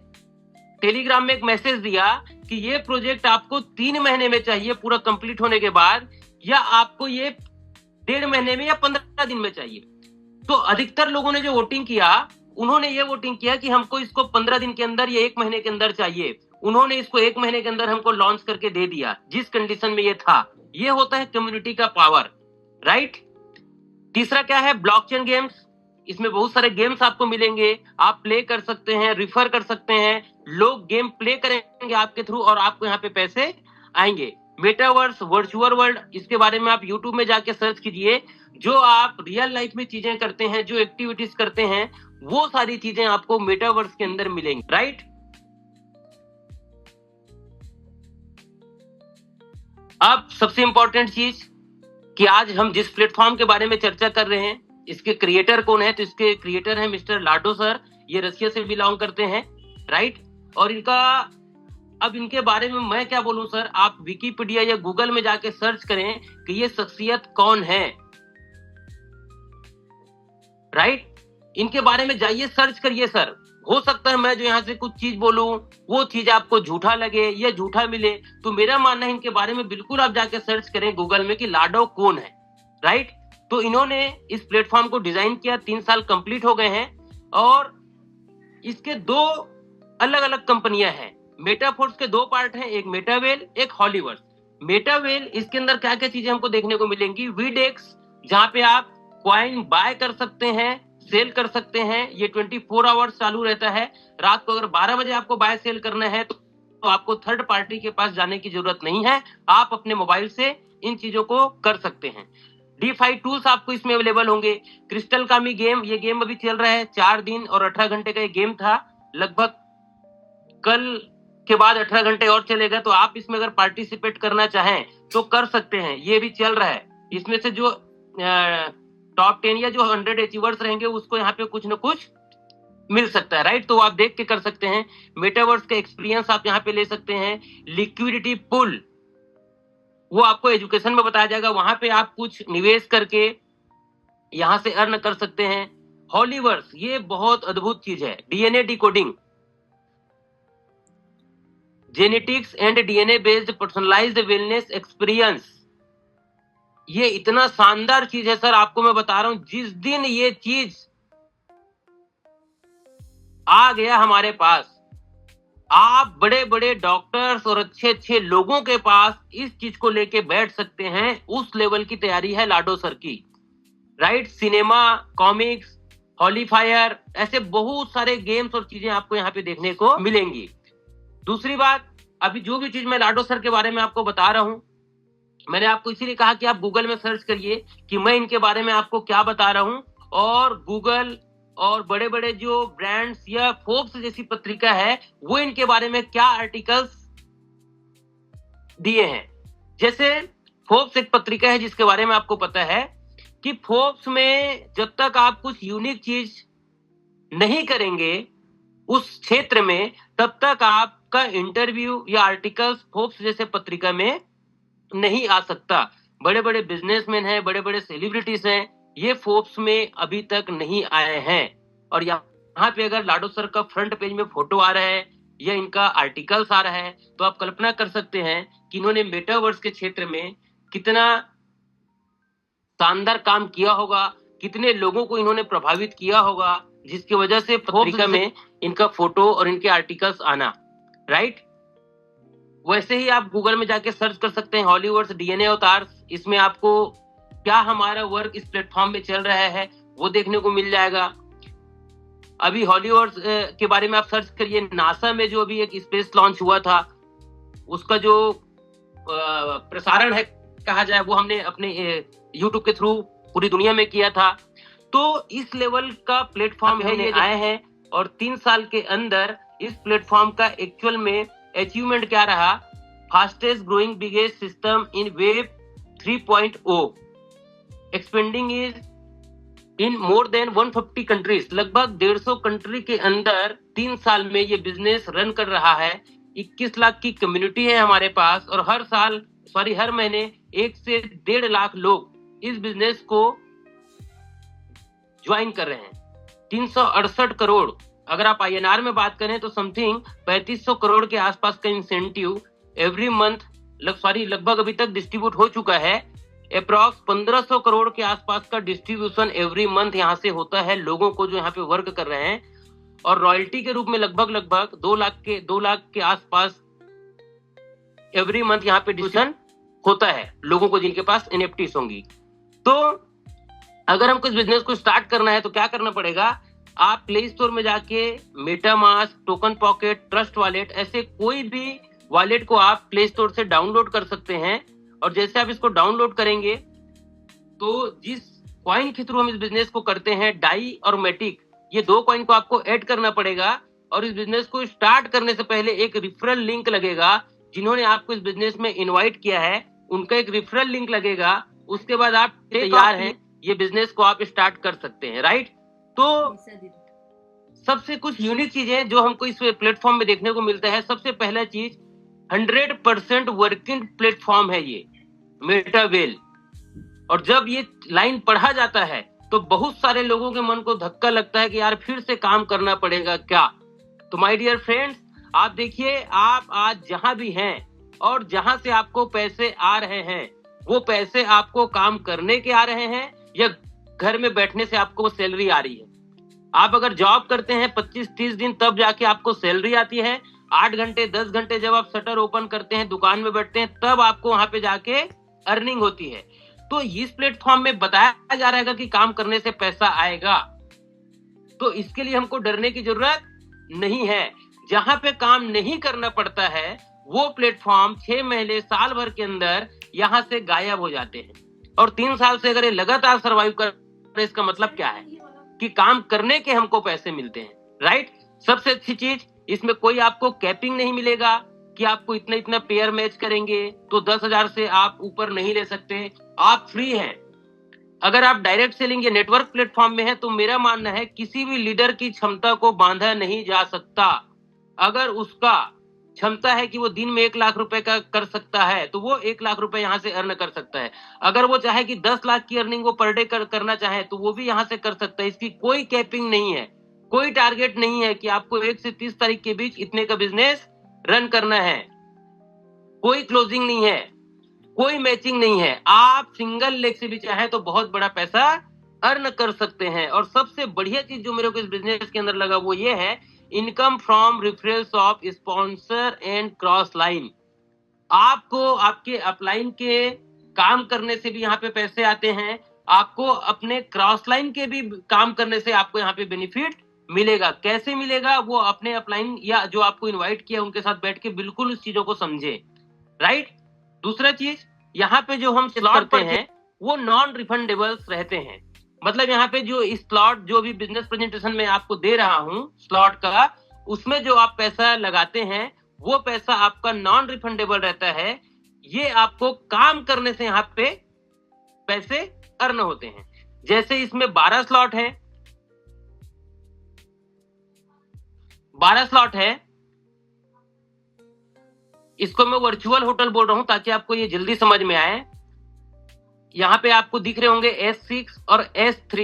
टेलीग्राम में एक मैसेज दिया कि ये प्रोजेक्ट आपको 3 महीने में चाहिए पूरा कंप्लीट होने के बाद, या आपको ये 1.5 महीने में या 15 दिन में चाहिए। तो अधिकतर लोगों ने जो वोटिंग किया उन्होंने ये वोटिंग किया कि हमको इसको 15 दिन के अंदर या 1 महीने के अंदर चाहिए। उन्होंने इसको 1 महीने के अंदर हमको लॉन्च करके दे दिया जिस कंडीशन में ये था। ये होता है कम्युनिटी का पावर, राइट। तीसरा क्या है, ब्लॉकचेन गेम्स। इसमें बहुत सारे गेम्स आपको मिलेंगे, आप प्ले कर सकते हैं, रिफर कर सकते हैं, लोग गेम प्ले करेंगे आपके थ्रू और आपको यहाँ पे पैसे आएंगे। मेटावर्स, वर्चुअल वर्ल्ड, इसके बारे में आप यूट्यूब में जाके सर्च कीजिए। जो आप रियल लाइफ में चीजें करते हैं, जो एक्टिविटीज करते हैं, वो सारी चीजें आपको मेटावर्स के अंदर मिलेंगी, राइट। अब सबसे इंपॉर्टेंट चीज कि आज हम जिस प्लेटफॉर्म के बारे में चर्चा कर रहे हैं, इसके क्रिएटर कौन है, तो इसके क्रिएटर है मिस्टर लाडो सर। ये रशिया से बिलोंग करते हैं, राइट। और इनके बारे में मैं क्या बोलूं सर, आप विकिपीडिया या गूगल में जाके सर्च करें कि ये शख्सियत कौन है, राइट। इनके बारे में जाइए, सर्च करिए सर। हो सकता है मैं जो यहाँ से कुछ चीज बोलूं वो चीज आपको झूठा लगे या झूठा मिले, तो मेरा मानना है इनके बारे में बिल्कुल आप जाके सर्च करें गूगल में कि लाडो कौन है, राइट। तो इन्होंने इस प्लेटफॉर्म को डिजाइन किया, 3 साल कंप्लीट हो गए हैं और इसके 2 अलग अलग कंपनियां हैं। मेटाफोर्स के 2 पार्ट हैं, एक मेटावेल, एक हॉलीवर्स। मेटावेल, इसके अंदर क्या क्या चीजें हमको देखने को मिलेंगी, वीडेक्स, जहां पे आप कॉइन बाय कर सकते हैं, सेल कर सकते हैं। ये 24 आवर्स चालू रहता है। रात को अगर 12 बजे आपको बाय सेल करना है तो आपको थर्ड पार्टी के पास जाने की जरूरत नहीं है, आप अपने मोबाइल से इन चीजों को कर सकते हैं। DeFi टूल्स आपको इसमें अवेलेबल होंगे। क्रिस्टल कामी गेम, ये गेम अभी चल रहा है, 4 दिन और 18 घंटे का ये गेम था। लगभग कल के बाद 18 घंटे और चलेगा, तो आप इसमें अगर पार्टिसिपेट करना चाहें तो कर सकते हैं। ये भी चल रहा है। इसमें से जो टॉप 10 या जो 100 अचीवर्स रहेंगे उसको यहाँ पे कुछ ना कुछ मिल सकता है, राइट। तो आप देख के कर सकते हैं। मेटावर्स का एक्सपीरियंस आप यहाँ पे ले सकते हैं। लिक्विडिटी पुल, वो आपको एजुकेशन में बताया जाएगा, वहां पे आप कुछ निवेश करके यहां से अर्न कर सकते हैं। हॉलीवर्स, ये बहुत अद्भुत चीज है। DNA decoding, genetics and DNA based personalised wellness experience, ये इतना शानदार चीज है सर, आपको मैं बता रहा हूं, जिस दिन ये चीज आ गया हमारे पास, आप बड़े बड़े डॉक्टर्स और अच्छे अच्छे लोगों के पास इस चीज को लेके बैठ सकते हैं। उस लेवल की तैयारी है लाडो सर की, राइट। सिनेमा, कॉमिक्स, हॉलीफायर, ऐसे बहुत सारे गेम्स और चीजें आपको यहाँ पे देखने को मिलेंगी। दूसरी बात, अभी जो भी चीज मैं लाडो सर के बारे में आपको बता रहा हूं, मैंने आपको इसीलिए कहा कि आप गूगल में सर्च करिए कि मैं इनके बारे में आपको क्या बता रहा हूं। और गूगल और बड़े बड़े जो ब्रांड्स या फोर्ब्स जैसी पत्रिका है वो इनके बारे में क्या आर्टिकल्स दिए हैं। जैसे फोर्ब्स एक पत्रिका है जिसके बारे में आपको पता है कि फोर्ब्स में जब तक आप कुछ यूनिक चीज नहीं करेंगे उस क्षेत्र में, तब तक आपका इंटरव्यू या आर्टिकल्स फोर्ब्स जैसे पत्रिका में नहीं आ सकता। बड़े बड़े बिजनेसमैन हैं, बड़े बड़े सेलिब्रिटीज हैं, ये फोर्ब्स में अभी तक नहीं आए हैं। और यहाँ यहाँ पे अगर लाडो सर का फ्रंट पेज में फोटो आ रहा है या इनका आर्टिकल्स आ रहा है, तो आप कल्पना कर सकते हैं कि इन्होंने मेटावर्स के क्षेत्र में कितना शानदार काम किया होगा, कितने लोगों को इन्होंने प्रभावित किया होगा, जिसकी वजह से पत्रिका में इनका फोटो और इनके आर्टिकल्स आना, राइट। वैसे ही आप गूगल में जाके सर्च कर सकते हैं हॉलीवुड्स डीएनए अवतार्स, इसमें आपको क्या हमारा वर्क इस प्लेटफॉर्म में चल रहा है वो देखने को मिल जाएगा। अभी हॉलीवुड के बारे में आप सर्च करिए, नासा में जो अभी एक स्पेस लॉन्च हुआ था उसका जो प्रसारण है कहा जाए, वो हमने अपने यूट्यूब के थ्रू पूरी दुनिया में किया था। तो इस लेवल का प्लेटफॉर्म है ये आए हैं, और 3 साल के अंदर इस प्लेटफॉर्म का एक्चुअल में अचीवमेंट क्या रहा, fastest growing biggest system in web 3.0, expanding is in more than 150 countries, लगभग 150 कंट्री के अंदर 3 साल में ये बिजनेस रन कर रहा है। 21 लाख की कम्युनिटी है हमारे पास, और हर महीने 1 से 1.5 लाख लोग इस बिजनेस को ज्वाइन कर रहे हैं। 368 करोड़, अगर आप INR में बात करें तो समथिंग 3500 करोड़ के आसपास का इंसेंटिव एवरी मंथ लगभग अभी तक डिस्ट्रीब्यूट हो चुका है। अप्रॉक्स 1500 करोड़ के आसपास का डिस्ट्रीब्यूशन एवरी मंथ यहाँ से होता है लोगों को जो यहाँ पे वर्क कर रहे हैं, और रॉयल्टी के रूप में लगभग 2 लाख के आसपास एवरी मंथ यहाँ पे डिस्ट्रीब्यूशन होता है लोगों को जिनके पास NFTs होंगी। तो अगर हमको इस बिजनेस को स्टार्ट करना है तो क्या करना पड़ेगा, आप प्ले स्टोर में जाके MetaMask, token pocket, trust wallet, ऐसे कोई भी वॉलेट को आप प्ले स्टोर से डाउनलोड कर सकते हैं। और जैसे आप इसको डाउनलोड करेंगे तो जिस कॉइन के थ्रू हम इस बिजनेस को करते हैं, डाई और मैटिक, ये 2 कॉइन को आपको ऐड करना पड़ेगा। और इस बिजनेस को स्टार्ट करने से पहले एक रेफरल लिंक लगेगा, जिन्होंने आपको इस बिजनेस में इनवाइट किया है उनका एक रेफरल लिंक लगेगा। उसके बाद आप तैयार हैं, ये बिजनेस को आप स्टार्ट कर सकते हैं, राइट। तो सबसे कुछ यूनिक चीजें जो हमको इस प्लेटफॉर्म में देखने को मिलता है, सबसे पहला चीज 100% वर्किंग प्लेटफॉर्म है ये मेटावेल। और जब ये लाइन पढ़ा जाता है तो बहुत सारे लोगों के मन को धक्का लगता है कि यार फिर से काम करना पड़ेगा क्या। तो माय डियर फ्रेंड्स, आप देखिए, आप आज जहां भी हैं और जहां से आपको पैसे आ रहे हैं, वो पैसे आपको काम करने के आ रहे हैं या घर में बैठने से आपको सैलरी आ रही है। आप अगर जॉब करते हैं 25-30 दिन तब जाके आपको सैलरी आती है। 8 घंटे 10 घंटे जब आप शटर ओपन करते हैं, दुकान में बैठते हैं, तब आपको वहां पे जाके अर्निंग होती है। तो इस प्लेटफॉर्म में बताया जा रहा है कि काम करने से पैसा आएगा, तो इसके लिए हमको डरने की जरूरत नहीं है। जहां पे काम नहीं करना पड़ता है वो प्लेटफॉर्म 6 महीने साल भर के अंदर यहां से गायब हो जाते हैं। और 3 साल से अगर ये लगातार सर्वाइव कर रहे हैं, इसका मतलब क्या है कि काम करने के हमको पैसे मिलते हैं, राइट। सबसे अच्छी चीज, इसमें कोई आपको कैपिंग नहीं मिलेगा कि आपको इतना पेयर मैच करेंगे तो 10,000 से आप ऊपर नहीं ले सकते, आप फ्री हैं। अगर आप डायरेक्ट सेलिंग या नेटवर्क प्लेटफॉर्म में है तो मेरा मानना है किसी भी लीडर की क्षमता को बांधा नहीं जा सकता। अगर उसका क्षमता है कि वो दिन में 1 लाख रुपए का कर सकता है तो वो 1 लाख रुपए यहाँ से अर्न कर सकता है। अगर वो चाहे कि 10 लाख की अर्निंग वो पर डे करना चाहे तो वो भी यहाँ से कर सकता है। इसकी कोई कैपिंग नहीं है, कोई टारगेट नहीं है कि आपको 1 से 30 तारीख के बीच इतने का बिजनेस रन करना है। कोई क्लोजिंग नहीं है, कोई मैचिंग नहीं है। आप सिंगल लेग से भी चाहे तो बहुत बड़ा पैसा अर्न कर सकते हैं। और सबसे बढ़िया चीज जो मेरे को इस बिजनेस के अंदर लगा वो ये है, income from referrals of sponsor and cross line. आपको आपके अपलाइन के काम करने से भी यहाँ पे पैसे आते हैं, आपको अपने क्रॉस लाइन के भी काम करने से आपको यहाँ पे बेनिफिट मिलेगा। कैसे मिलेगा वो अपने अपलाइन या जो आपको इनवाइट किया उनके साथ बैठ के बिल्कुल उस चीजों को समझे, राइट। दूसरा चीज, यहाँ पे जो हम स्लॉट करते हैं वो नॉन रिफंडेबल्स रहते हैं। मतलब यहाँ पे जो स्लॉट जो भी बिजनेस प्रेजेंटेशन में आपको दे रहा हूँ स्लॉट का, उसमें जो आप पैसा लगाते हैं वो पैसा आपका नॉन रिफंडेबल रहता है। ये आपको काम करने से यहाँ पे पैसे अर्न होते हैं। जैसे इसमें 12 स्लॉट है, 12 स्लॉट है। इसको मैं वर्चुअल होटल बोल रहा हूं ताकि आपको ये जल्दी समझ में आए। यहाँ पे आपको दिख रहे होंगे S6 और S3,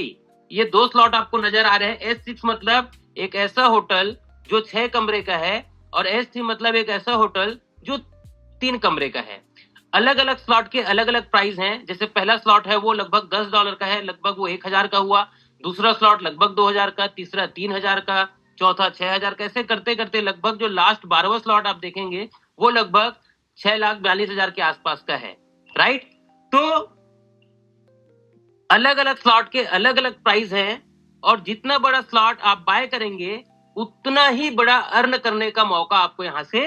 ये 2 स्लॉट आपको नजर आ रहे हैं। S6 मतलब एक ऐसा होटल जो 6 कमरे का है, और S3 मतलब एक ऐसा होटल जो 3 कमरे का है। अलग अलग स्लॉट के अलग अलग प्राइस हैं। जैसे पहला स्लॉट है वो लगभग $10 का है, लगभग वो 1000 का हुआ। दूसरा स्लॉट लगभग 2000 का, तीसरा 3000 का, चौथा 6000 का। ऐसे करते करते लगभग जो लास्ट 12वां स्लॉट आप देखेंगे वो लगभग 6,42,000 के आसपास का है। राइट? तो अलग अलग स्लॉट के अलग अलग प्राइस हैं, और जितना बड़ा स्लॉट आप बाय करेंगे उतना ही बड़ा अर्न करने का मौका आपको यहां से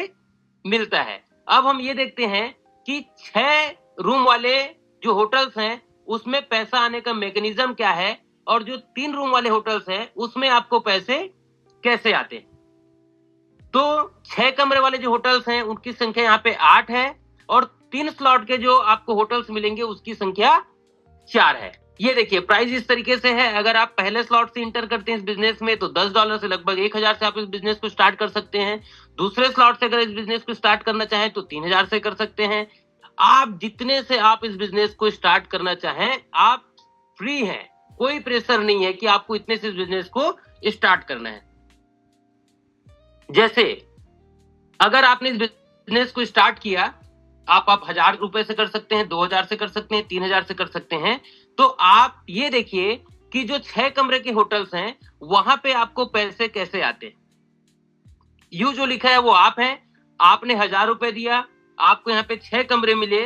मिलता है। अब हम ये देखते हैं कि 6 रूम वाले जो होटल्स हैं उसमें पैसा आने का मैकेनिज्म क्या है, और जो 3 रूम वाले होटल्स हैं उसमें आपको पैसे कैसे आते हैं। तो 6 कमरे वाले जो होटल्स हैं उनकी संख्या यहाँ पे 8 है, और 3 स्लॉट के जो आपको होटल्स मिलेंगे उसकी संख्या 4 है। ये देखिए प्राइस इस तरीके से है। अगर आप पहले स्लॉट से इंटर करते हैं इस बिजनेस में तो $10 से लगभग 1000 से आप इस बिजनेस को स्टार्ट कर सकते हैं। दूसरे स्लॉट से अगर इस बिजनेस को स्टार्ट करना चाहें तो 3000 से कर सकते हैं। आप जितने से आप इस बिजनेस को स्टार्ट करना चाहें आप फ्री हैं, कोई प्रेशर नहीं है कि आपको इतने से इस बिजनेस को स्टार्ट करना है। जैसे अगर आपने इस बिजनेस को स्टार्ट किया, आप 1000 रुपए से कर सकते हैं, 2000 से कर सकते हैं, 3000 से कर सकते हैं। तो आप ये देखिए कि जो 6 कमरे के होटल्स हैं वहां पे आपको पैसे कैसे आते हैं। यू जो लिखा है वो आप हैं, आपने 1000 रुपए दिया, आपको यहाँ पे 6 कमरे मिले।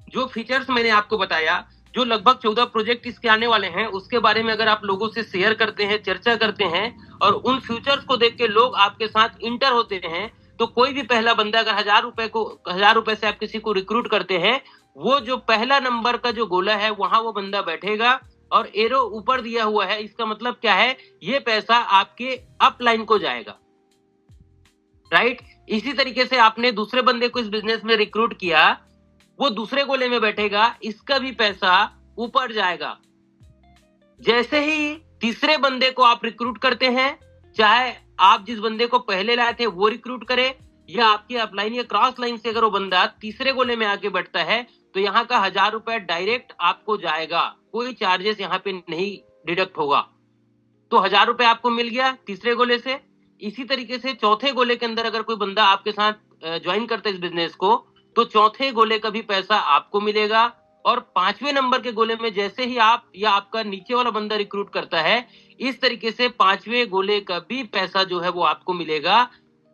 जो फीचर्स मैंने आपको बताया, जो लगभग 14 प्रोजेक्ट इसके आने वाले हैं, उसके बारे में अगर आप लोगों से शेयर करते हैं, चर्चा करते हैं, और उन फ्यूचर्स को देख के लोग आपके साथ इंटर होते हैं, तो कोई भी पहला बंदा अगर 1000 रुपए से आप किसी को रिक्रूट करते हैं, वो जो पहला नंबर का जो गोला है वहां वो बंदा बैठेगा, और एरो ऊपर दिया हुआ है, इसका मतलब क्या है, ये पैसा आपके अपलाइन को जाएगा। राइट? इसी तरीके से आपने दूसरे बंदे को इस बिजनेस में रिक्रूट किया, वो दूसरे गोले में बैठेगा, इसका भी पैसा ऊपर जाएगा। जैसे ही तीसरे बंदे को आप रिक्रूट करते हैं, चाहे आप जिस बंदे को पहले लाए थे वो रिक्रूट करे, या आपके अपलाइन या क्रॉस लाइन से अगर वो बंदा तीसरे गोले में आके बैठता है, तो यहाँ का 1000 रुपए डायरेक्ट आपको जाएगा, कोई चार्जेस यहाँ पे नहीं डिडक्ट होगा। तो 1000 रुपए आपको मिल गया तीसरे गोले से। इसी तरीके से चौथे गोले के अंदर अगर कोई बंदा आपके साथ ज्वाइन करता है इस बिजनेस को, तो चौथे गोले का भी पैसा आपको मिलेगा। और 5वें नंबर के गोले में जैसे ही आप या आपका नीचे वाला बंदा रिक्रूट करता है, इस तरीके से 5वें गोले का भी पैसा जो है वो आपको मिलेगा।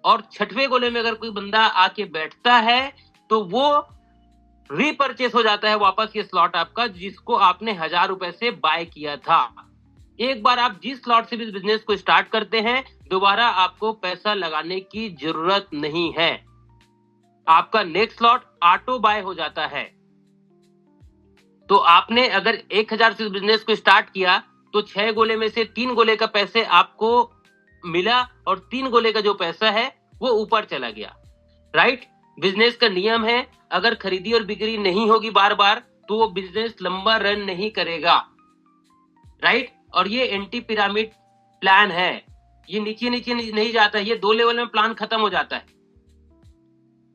और 6वें गोले में अगर कोई बंदा आके बैठता है तो वो रीपरचेस हो जाता है वापस ये स्लॉट आपका, जिसको आपने 1000 रुपए से बाय किया था। एक बार आप जिस स्लॉट से भी बिजनेस को स्टार्ट करते हैं, दोबारा आपको पैसा लगाने की जरूरत नहीं है। आपका नेक्स्ट स्लॉट ऑटो बाय हो जाता है। तो आपने अगर 1000 से बिजनेस को स्टार्ट किया तो 6 गोले में से 3 गोले का पैसे आपको मिला, और 3 गोले का जो पैसा है वो ऊपर चला गया। राइट? बिजनेस का नियम है, अगर खरीदी और बिक्री नहीं होगी बार बार तो वो बिजनेस लंबा रन नहीं करेगा। राइट? और ये एंटी पिरामिड प्लान है, ये नीचे नीचे नहीं जाता है, ये 2 लेवल में प्लान खत्म हो जाता है।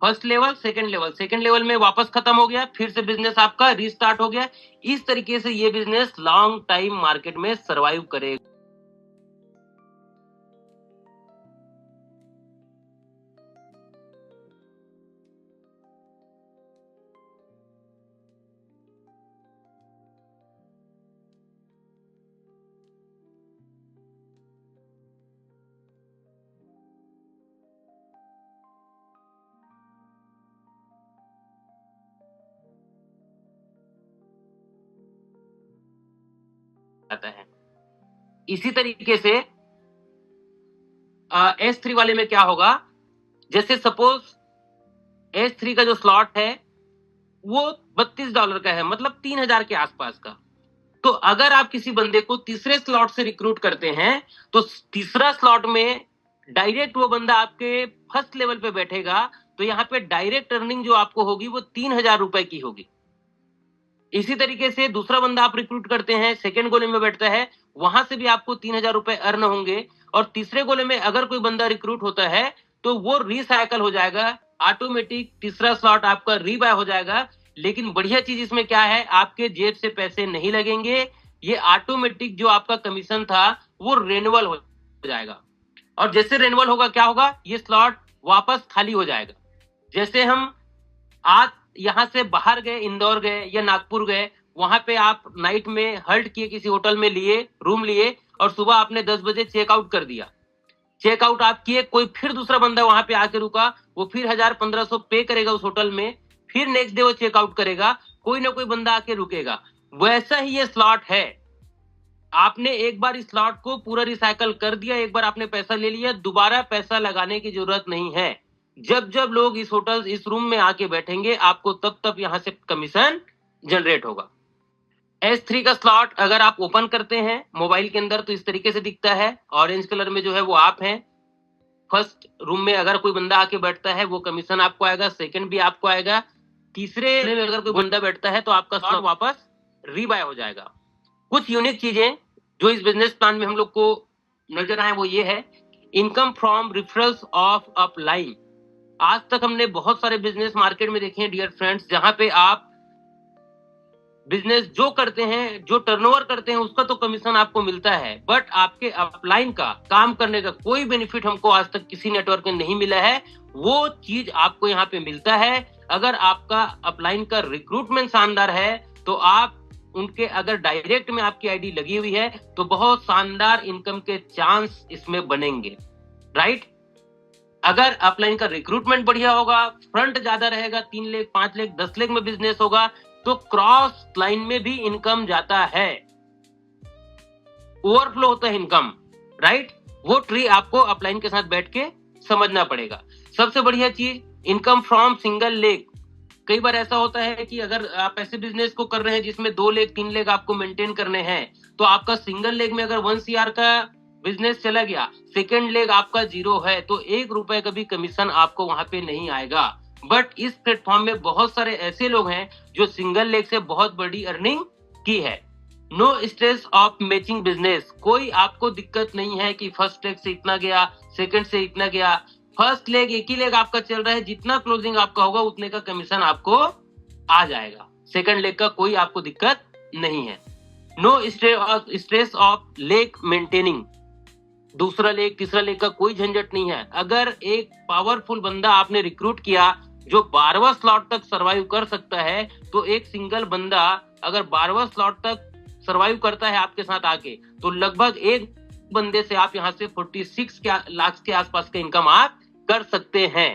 फर्स्ट लेवल, सेकंड लेवल में वापस खत्म हो गया, फिर से बिजनेस आपका रीस्टार्ट हो गया। इस तरीके से ये बिजनेस लॉन्ग टाइम मार्केट में सर्वाइव करेगा। है इसी तरीके से S3 वाले में क्या होगा, जैसे सपोज S3 का जो स्लॉट है वो $32 का है, मतलब 3000 के आसपास का। तो अगर आप किसी बंदे को तीसरे स्लॉट से रिक्रूट करते हैं तो तीसरा स्लॉट में डायरेक्ट वो बंदा आपके फर्स्ट लेवल पे बैठेगा, तो यहाँ पे डायरेक्ट अर्निंग जो आपको होगी वो 3000 रुपए की होगी। इसी तरीके से दूसरा बंदा आप रिक्रूट करते हैं, सेकंड गोले में बैठता है, वहां से भी आपको 3000 रुपए अर्न होंगे। और तीसरे गोले में अगर कोई बंदा रिक्रूट होता है तो वो रिसाइकल हो जाएगा, ऑटोमेटिक तीसरा स्लॉट आपका रीबाय हो जाएगा। लेकिन बढ़िया चीज इसमें क्या है, आपके जेब से पैसे नहीं लगेंगे, ये ऑटोमेटिक जो आपका कमीशन था वो रिन्यूअल हो जाएगा। और जैसे रेनवॉल होगा क्या होगा, ये स्लॉट वापस खाली हो जाएगा। जैसे हम आज यहाँ से बाहर गए, इंदौर गए या नागपुर गए, वहां पे आप नाइट में हल्ट किए, किसी होटल में लिए, रूम लिए, और सुबह आपने 10 बजे चेकआउट कर दिया। चेकआउट आप किए, कोई फिर दूसरा बंदा वहां पे आके रुका, वो फिर 1000-1500 पे करेगा उस होटल में, फिर नेक्स्ट डे वो चेकआउट करेगा, कोई ना कोई बंदा आके रुकेगा। वैसा ही ये स्लॉट है। आपने एक बार इस स्लॉट को पूरा रिसाइकल कर दिया, एक बार आपने पैसा ले लिया, दोबारा पैसा लगाने की जरूरत नहीं है। जब जब लोग इस होटल, इस रूम में आके बैठेंगे, आपको तब तब यहां से कमीशन जनरेट होगा। S3 का स्लॉट अगर आप ओपन करते हैं मोबाइल के अंदर तो इस तरीके से दिखता है। ऑरेंज कलर में जो है वो आप हैं। फर्स्ट रूम में अगर कोई बंदा आके बैठता है वो कमीशन आपको आएगा, सेकंड भी आपको आएगा, तीसरे में अगर कोई बंदा बैठता है तो आपका स्लॉट वापस रीबाय हो जाएगा। कुछ यूनिक चीजें जो इस बिजनेस प्लान में हम लोग को नजर आए वो ये है, income from referrals of upline. आज तक हमने बहुत सारे बिजनेस मार्केट में देखे हैं डियर फ्रेंड्स, जहां पे आप बिजनेस जो करते हैं, जो टर्नओवर करते हैं, उसका तो कमीशन आपको मिलता है, बट आपके अपलाइन का काम करने का कोई बेनिफिट हमको आज तक किसी नेटवर्क में नहीं मिला है। वो चीज आपको यहाँ पे मिलता है। अगर आपका अपलाइन का रिक्रूटमेंट शानदार है तो आप उनके, अगर डायरेक्ट में आपकी आईडी लगी हुई है तो बहुत शानदार इनकम के चांस इसमें बनेंगे, राइट। अगर अपलाइन का रिक्रूटमेंट बढ़िया होगा, फ्रंट ज्यादा रहेगा, 3 लाख 5 लाख 10 लाख में बिजनेस होगा, तो क्रॉस लाइन में भी इनकम जाता है, ओवरफ्लो होता है इनकम, राइट। वो ट्री आपको अपलाइन के साथ बैठ के समझना पड़ेगा। सबसे बढ़िया चीज, इनकम फ्रॉम सिंगल लेग। कई बार ऐसा होता है कि अगर आप ऐसे बिजनेस को कर रहे हैं जिसमें 2 लाख 3 लाख आपको मेंटेन करने हैं, तो आपका सिंगल लेग में अगर 1 CR का बिजनेस चला गया, सेकेंड लेग आपका 0 है, तो 1 रुपए का भी कमीशन आपको वहां पे नहीं आएगा। बट इस प्लेटफॉर्म में बहुत सारे ऐसे लोग हैं जो सिंगल लेग से बहुत बड़ी अर्निंग की है। No stress of matching business. कोई आपको दिक्कत नहीं है कि फर्स्ट लेग से इतना गया, सेकंड से इतना गया। फर्स्ट लेग एक ही लेग आपका चल रहा है, जितना क्लोजिंग आपका होगा उतने का कमीशन आपको आ जाएगा। सेकंड लेग का कोई आपको दिक्कत नहीं है। No stress of leg maintaining. दूसरा लेग, तीसरा लेग का कोई झंझट नहीं है। अगर एक पावरफुल बंदा आपने रिक्रूट किया जो 12वां स्लॉट तक सरवाइव कर सकता है, तो एक सिंगल बंदा अगर 12वां स्लॉट तक सरवाइव करता है आपके साथ आके, तो लगभग एक बंदे से आप यहाँ से 46 लाख के आसपास का इनकम आप कर सकते हैं।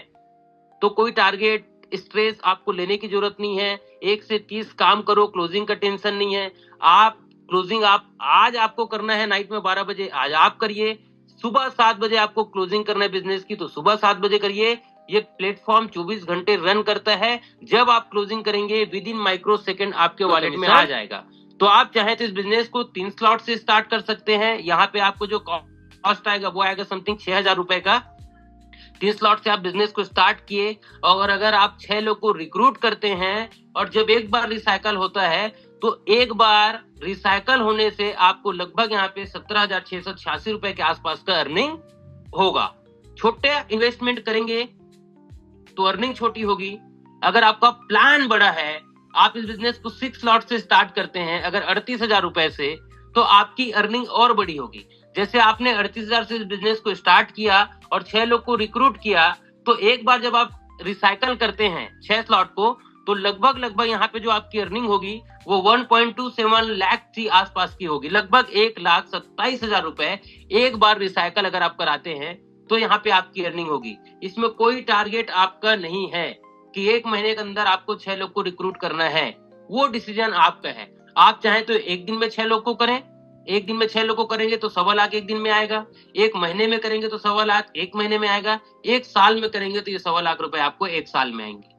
तो कोई टारगेट स्ट्रेस आपको लेने की जरूरत नहीं है। 1 से 30 काम करो, क्लोजिंग का टेंशन नहीं है। आप क्लोजिंग आप आज आपको करना है नाइट में 12 बजे, आज आप करिए। सुबह 7 बजे आपको क्लोजिंग करना है बिजनेस की, तो सुबह 7 बजे करिए। ये प्लेटफॉर्म 24 घंटे रन करता है। जब आप क्लोजिंग करेंगे विद इन माइक्रो सेकेंड आपके वॉलेट में आ जाएगा। तो आप चाहे तो इस बिजनेस को 3 स्लॉट से स्टार्ट कर सकते हैं। यहाँ पे आपको जो कॉस्ट आएगा वो आएगा समथिंग 6000 रुपए का। 3 स्लॉट से आप बिजनेस को स्टार्ट किए, और अगर आप 6 लोग को रिक्रूट करते हैं, और जब एक बार रिसाइकल होता है तो एक बार रिसाइकल होने से आपको लगभग यहाँ पे 17,686 रुपए के आसपास का अर्निंग होगा। छोटे इन्वेस्टमेंट करेंगे तो अर्निंग छोटी होगी। अगर आपका प्लान बड़ा है, आप इस बिजनेस को 6 स्लॉट से स्टार्ट करते हैं अगर 38,000 रुपए से, तो आपकी अर्निंग और बड़ी होगी। जैसे आपने 38,000 से इस बिजनेस को स्टार्ट किया और 6 लोग को रिक्रूट किया, तो एक बार जब आप रिसाइकल करते हैं 6 स्लॉट को, तो लगभग यहाँ पे जो आपकी अर्निंग होगी वो 1.27 लाख के आसपास की होगी। लगभग 1,27,000 रुपए एक बार रिसाइकल अगर आप कराते हैं तो यहाँ पे आपकी अर्निंग होगी। इसमें कोई टारगेट आपका नहीं है कि 1 महीने के अंदर आपको 6 लोग को रिक्रूट करना है। वो डिसीजन आपका है। आप चाहें तो 1 दिन में 6 लोग को करें। 1 दिन में 6 लोग को करेंगे तो 1.25 लाख 1 दिन में आएगा। 1 महीने में करेंगे तो 1.25 लाख 1 महीने में आएगा। 1 साल में करेंगे तो ये 1.25 लाख रुपए आपको 1 साल में आएंगे।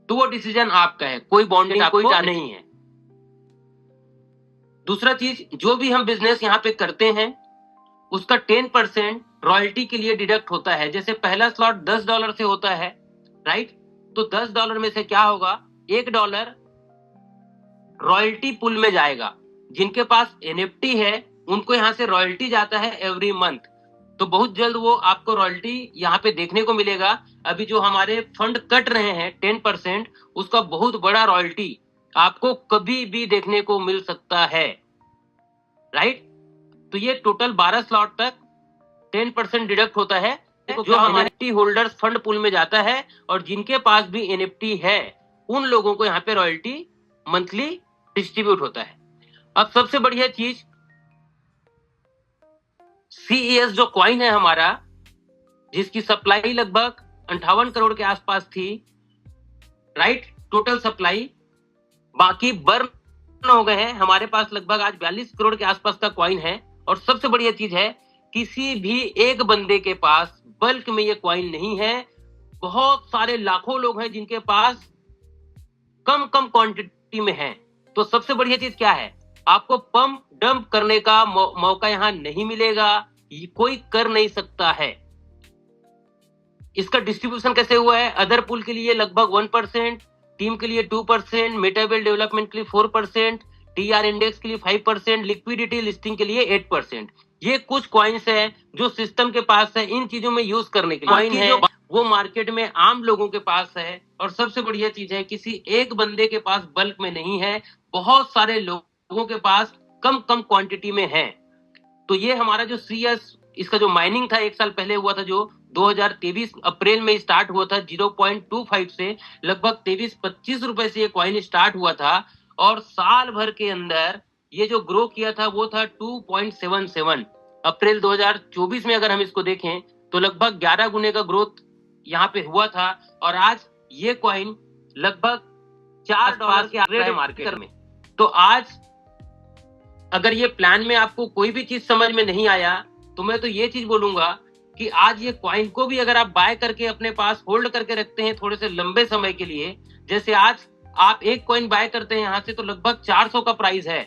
तो वो डिसीजन आपका है, कोई बॉन्डिंग आपको नहीं है। दूसरा चीज, जो भी हम बिजनेस यहाँ पे करते हैं उसका 10% रॉयल्टी के लिए डिडक्ट होता है। जैसे पहला स्लॉट $10 से होता है, राइट। तो $10 में से क्या होगा, $1 रॉयल्टी पुल में जाएगा। जिनके पास NFT है उनको यहाँ से रॉयल्टी जाता है एवरी मंथ। तो बहुत जल्द वो आपको रॉयल्टी यहाँ पे देखने को मिलेगा। अभी जो हमारे फंड कट रहे हैं 10%, उसका बहुत बड़ा रॉयल्टी आपको कभी भी देखने को मिल सकता है, राइट। तो ये टोटल 12 स्लॉट तक 10% डिडक्ट होता है जो हमारे NFT होल्डर्स फंड पूल में जाता है, और जिनके पास भी NFT है उन लोगों को यहाँ पे रॉयल्टी मंथली डिस्ट्रीब्यूट होता है। अब सबसे बढ़िया चीज, CES जो कॉइन है हमारा, जिसकी सप्लाई लगभग 58 करोड़ के आसपास थी, राइट, टोटल सप्लाई, बाकी बर्न हो गए हैं। हमारे पास लगभग आज 42 करोड़ के आसपास का कॉइन है। और सबसे बढ़िया चीज है, किसी भी एक बंदे के पास बल्क में ये कॉइन नहीं है। बहुत सारे लाखों लोग हैं जिनके पास कम कम क्वांटिटी में है। तो सबसे बढ़िया चीज क्या है, आपको पंप डंप करने का मौका यहां नहीं मिलेगा, ये कोई कर नहीं सकता है। इसका डिस्ट्रीब्यूशन कैसे हुआ है, अदर पूल के लिए लगभग 1%, टीम के लिए 2%, मेटाबेल डेवलपमेंट के लिए 4%, TR इंडेक्स के लिए 5%, लिक्विडिटी लिस्टिंग के लिए 8%। ये कुछ कॉइन्स है जो सिस्टम के पास है इन चीजों में यूज करने के लिए। कॉइन है वो मार्केट में आम लोगों के पास है। और सबसे बढ़िया चीज है, किसी एक बंदे के पास बल्क में नहीं है, बहुत सारे लोगों के पास कम कम क्वांटिटी में है। तो ये हमारा जो CS, इसका जो माइनिंग था 1 साल पहले हुआ था, जो 2023 अप्रैल में स्टार्ट हुआ था 0.25 से, लगभग 23-25 रुपए से ये कॉइन स्टार्ट हुआ था। और साल भर के अंदर ये जो ग्रो किया था वो था 2.77। अप्रैल 2024 में अगर हम इसको देखें तो लगभग 11 गुने का ग्रोथ यहाँ पे हुआ था। और आज ये कॉइन लगभग $4 के आंकड़े मार्केट में। तो आज अगर ये प्लान में आपको कोई भी चीज समझ में नहीं आया तो मैं तो ये चीज बोलूंगा कि आज ये कॉइन को भी अगर आप बाय करके अपने पास होल्ड करके रखते हैं थोड़े से लंबे समय के लिए, जैसे आज आप एक कॉइन बाय करते हैं यहाँ से तो लगभग 400 का प्राइस है।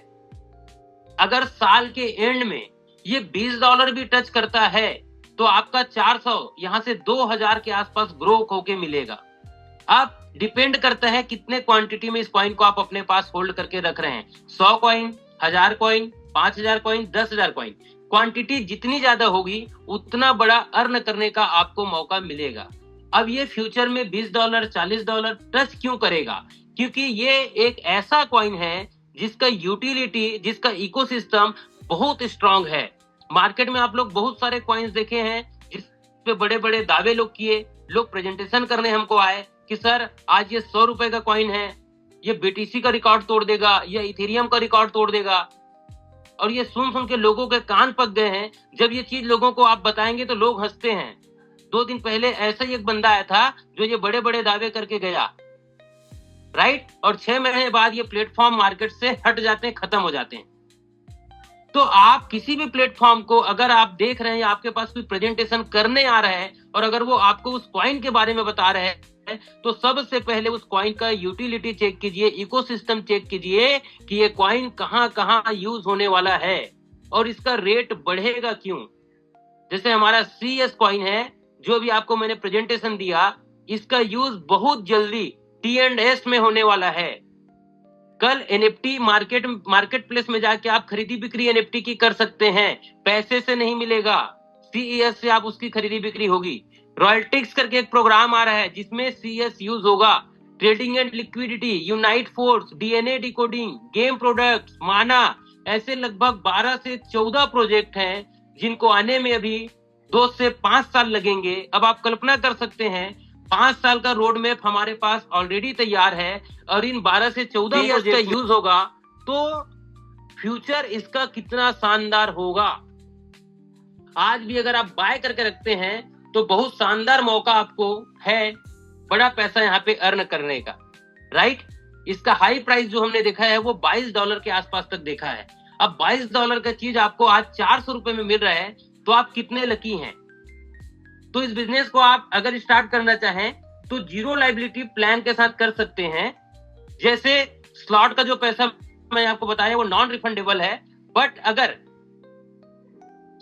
अगर साल के एंड में ये $20 भी टच करता है तो आपका 400 यहाँ से 2000 के आसपास ग्रो होके मिलेगा। अब डिपेंड करता है कितने क्वांटिटी में इस कॉइन को आप अपने पास होल्ड करके रख रहे हैं। 100 coin, 1000 coin, 5000 coin, 10000 coin, quantity जितनी ज्यादा होगी उतना बड़ा अर्न करने का आपको मौका मिलेगा। अब ये फ्यूचर में $20, $40 टच क्यों करेगा? क्योंकि ये एक ऐसा कॉइन है जिसका यूटिलिटी, जिसका इकोसिस्टम बहुत स्ट्रांग है। मार्केट में आप लोग बहुत सारे कॉइन्स देखे हैं जिस पे बड़े बड़े दावे लोग किए, लोग प्रेजेंटेशन करने हमको आए कि सर आज ये 100 रुपए का कॉइन है, ये BTC का रिकॉर्ड तोड़ देगा, ये इथेरियम का रिकॉर्ड तोड़ देगा। और ये सुन के लोगों के कान पक गए हैं। जब ये चीज लोगों को आप बताएंगे तो लोग हंसते हैं। 2 दिन पहले ऐसा ही एक बंदा आया था जो ये बड़े बड़े दावे करके गया, राइट, और 6 महीने बाद ये प्लेटफॉर्म मार्केट से हट जाते हैं, खत्म हो जाते हैं। तो आप किसी भी प्लेटफॉर्म को अगर आप देख रहे हैं, आपके पास कोई प्रेजेंटेशन करने आ रहा है और अगर वो आपको उस कॉइन के बारे में बता रहे हैं तो सबसे पहले उस कॉइन का यूटिलिटी चेक कीजिए, इकोसिस्टम चेक कीजिए कि ये कॉइन कहां कहां यूज होने वाला है और इसका रेट बढ़ेगा क्यों। जैसे हमारा CS कॉइन है, जो भी आपको मैंने प्रेजेंटेशन दिया, इसका यूज बहुत जल्दी T&S में होने वाला है। कल NFT मार्केट प्लेस में जाके आप खरीदी बिक्री NFT की कर सकते हैं, पैसे से नहीं मिलेगा, CES से आप उसकी खरीदी बिक्री होगी। रॉयल्टिक्स करके एक प्रोग्राम आ रहा है जिसमें CS यूज होगा, trading and liquidity, unite force, DNA decoding, game products, माना, ऐसे लगभग 12 से 14 प्रोजेक्ट हैं जिनको आने में अभी 2 से 5 साल लगेंगे। अब आप कल्पना कर सकते हैं 5 साल का रोड मैप हमारे पास ऑलरेडी तैयार है और इन 12 से 14 प्रोजेक्ट का यूज होगा तो फ्यूचर इसका कितना शानदार होगा। आज भी अगर आप बाय करके रखते हैं तो बहुत शानदार मौका आपको है बड़ा पैसा यहाँ पे अर्न करने का, राइट। इसका हाई प्राइस जो हमने देखा है वो $22 के आसपास तक देखा है। अब $22 का चीज आपको आज 400 रुपए में मिल रहा है तो आप कितने लकी हैं। तो इस बिजनेस को आप अगर स्टार्ट करना चाहें तो जीरो लाइबिलिटी प्लान के साथ कर सकते हैं। जैसे स्लॉट का जो पैसा मैं आपको बताया वो नॉन रिफंडेबल है, बट अगर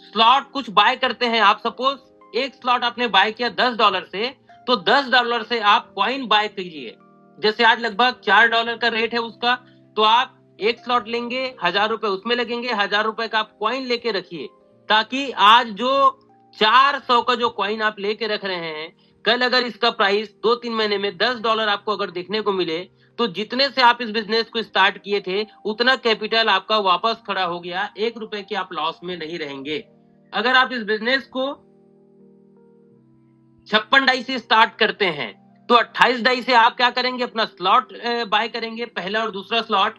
स्लॉट कुछ बाय करते हैं आप, सपोज एक स्लॉट आपने बाय किया $10 से, तो $10 से आप कॉइन बाय कीजिए। जैसे आज लगभग $4 का रेट है उसका, तो आप एक स्लॉट लेंगे, 1000 रुपए उसमें लगेंगे, 1000 रुपए का आप कॉइन लेके रखिए, ताकि आज जो 400 का जो कॉइन आप लेके रख रहे हैं, कल अगर इसका प्राइस 2-3 महीने में $10 आपको अगर देखने को मिले तो जितने से आप इस बिजनेस को स्टार्ट किए थे उतना कैपिटल आपका वापस खड़ा हो गया, 1 रुपए के आप लॉस में नहीं रहेंगे। अगर आप इस बिजनेस को 56 डाई से स्टार्ट करते हैं तो 28 डाई से आप क्या करेंगे, अपना स्लॉट बाय करेंगे, पहला और दूसरा स्लॉट,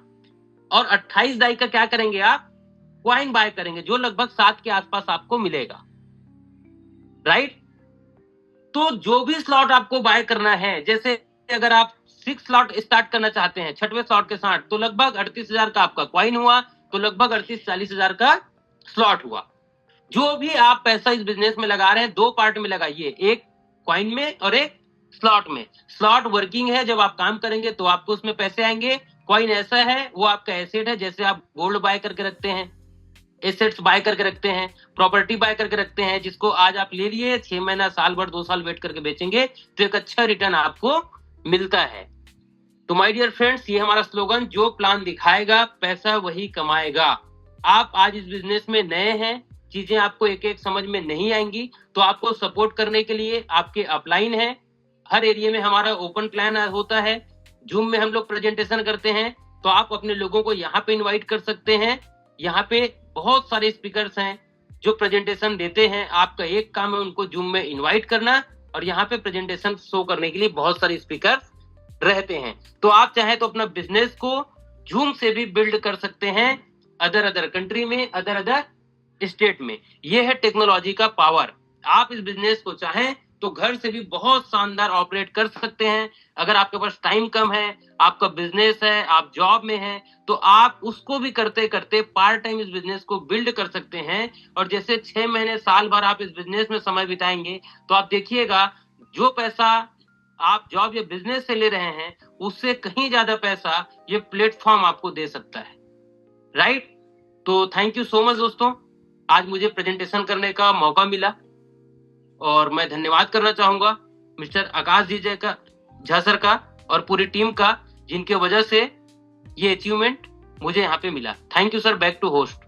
और 28 डाई का क्या करेंगे, आप कॉइन बाय करेंगे जो लगभग 7 के आसपास आपको मिलेगा, राइट। तो जो भी स्लॉट आपको बाय करना है, जैसे अगर आप 6 स्लॉट स्टार्ट करना चाहते हैं 6वें स्लॉट के साथ, तो लगभग 38,000 का आपका कॉइन हुआ, तो लगभग 38-40 हजार का स्लॉट हुआ। जो भी आप पैसा इस बिजनेस में लगा रहे हैं, 2 पार्ट में लगाइए, एक कॉइन में और एक स्लॉट में। स्लॉट वर्किंग है, जब आप काम करेंगे तो आपको उसमें पैसे आएंगे। कॉइन ऐसा है, वो आपका एसेट है, जैसे आप गोल्ड बाय करके रखते हैं, एसेट्स बाय करके रखते हैं, प्रॉपर्टी बाय करके रखते हैं, जिसको आज आप ले लिए, 6 महीना, साल भर, 2 साल वेट करके बेचेंगे तो एक अच्छा रिटर्न आपको मिलता है। तो माय डियर फ्रेंड्स, ये हमारा स्लोगन, जो प्लान दिखाएगा पैसा वही कमाएगा। आप आज इस बिजनेस में नए हैं, चीजें आपको एक एक समझ में नहीं आएंगी, तो आपको सपोर्ट करने के लिए आपके अपलाइन है। हर एरिया में हमारा ओपन प्लान होता है, जूम में हम लोग प्रेजेंटेशन करते हैं, तो आप अपने लोगों को यहाँ पे इन्वाइट कर सकते हैं। यहाँ पे बहुत सारे स्पीकर्स हैं जो प्रेजेंटेशन देते हैं, आपका एक काम है उनको जूम में इन्वाइट करना, और यहाँ पे प्रेजेंटेशन शो करने के लिए बहुत सारे स्पीकर्स रहते हैं। तो आप चाहे तो अपना बिजनेस को जूम से भी बिल्ड कर सकते हैं, अदर कंट्री में, अदर स्टेट में। ये है टेक्नोलॉजी का पावर। आप इस बिजनेस को चाहें तो घर से भी बहुत शानदार ऑपरेट कर सकते हैं। अगर आपके पास टाइम कम है, आपका बिजनेस है, आप जॉब में हैं, तो आप उसको भी करते करते पार्ट टाइम इस बिजनेस को बिल्ड कर सकते हैं। और जैसे 6 महीने, साल भर आप इस बिजनेस में समय बिताएंगे, तो आप देखिएगा जो पैसा आप जॉब या बिजनेस से ले रहे हैं, उससे कहीं ज्यादा पैसा ये प्लेटफॉर्म आपको दे सकता है, राइट। तो थैंक यू सो मच दोस्तों, आज मुझे प्रेजेंटेशन करने का मौका मिला, और मैं धन्यवाद करना चाहूंगा मिस्टर आकाश जी झा सर का और पूरी टीम का, जिनके वजह से ये अचीवमेंट मुझे यहाँ पे मिला। Thank you sir, back to host.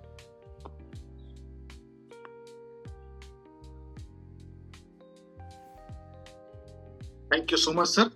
Thank you so much sir.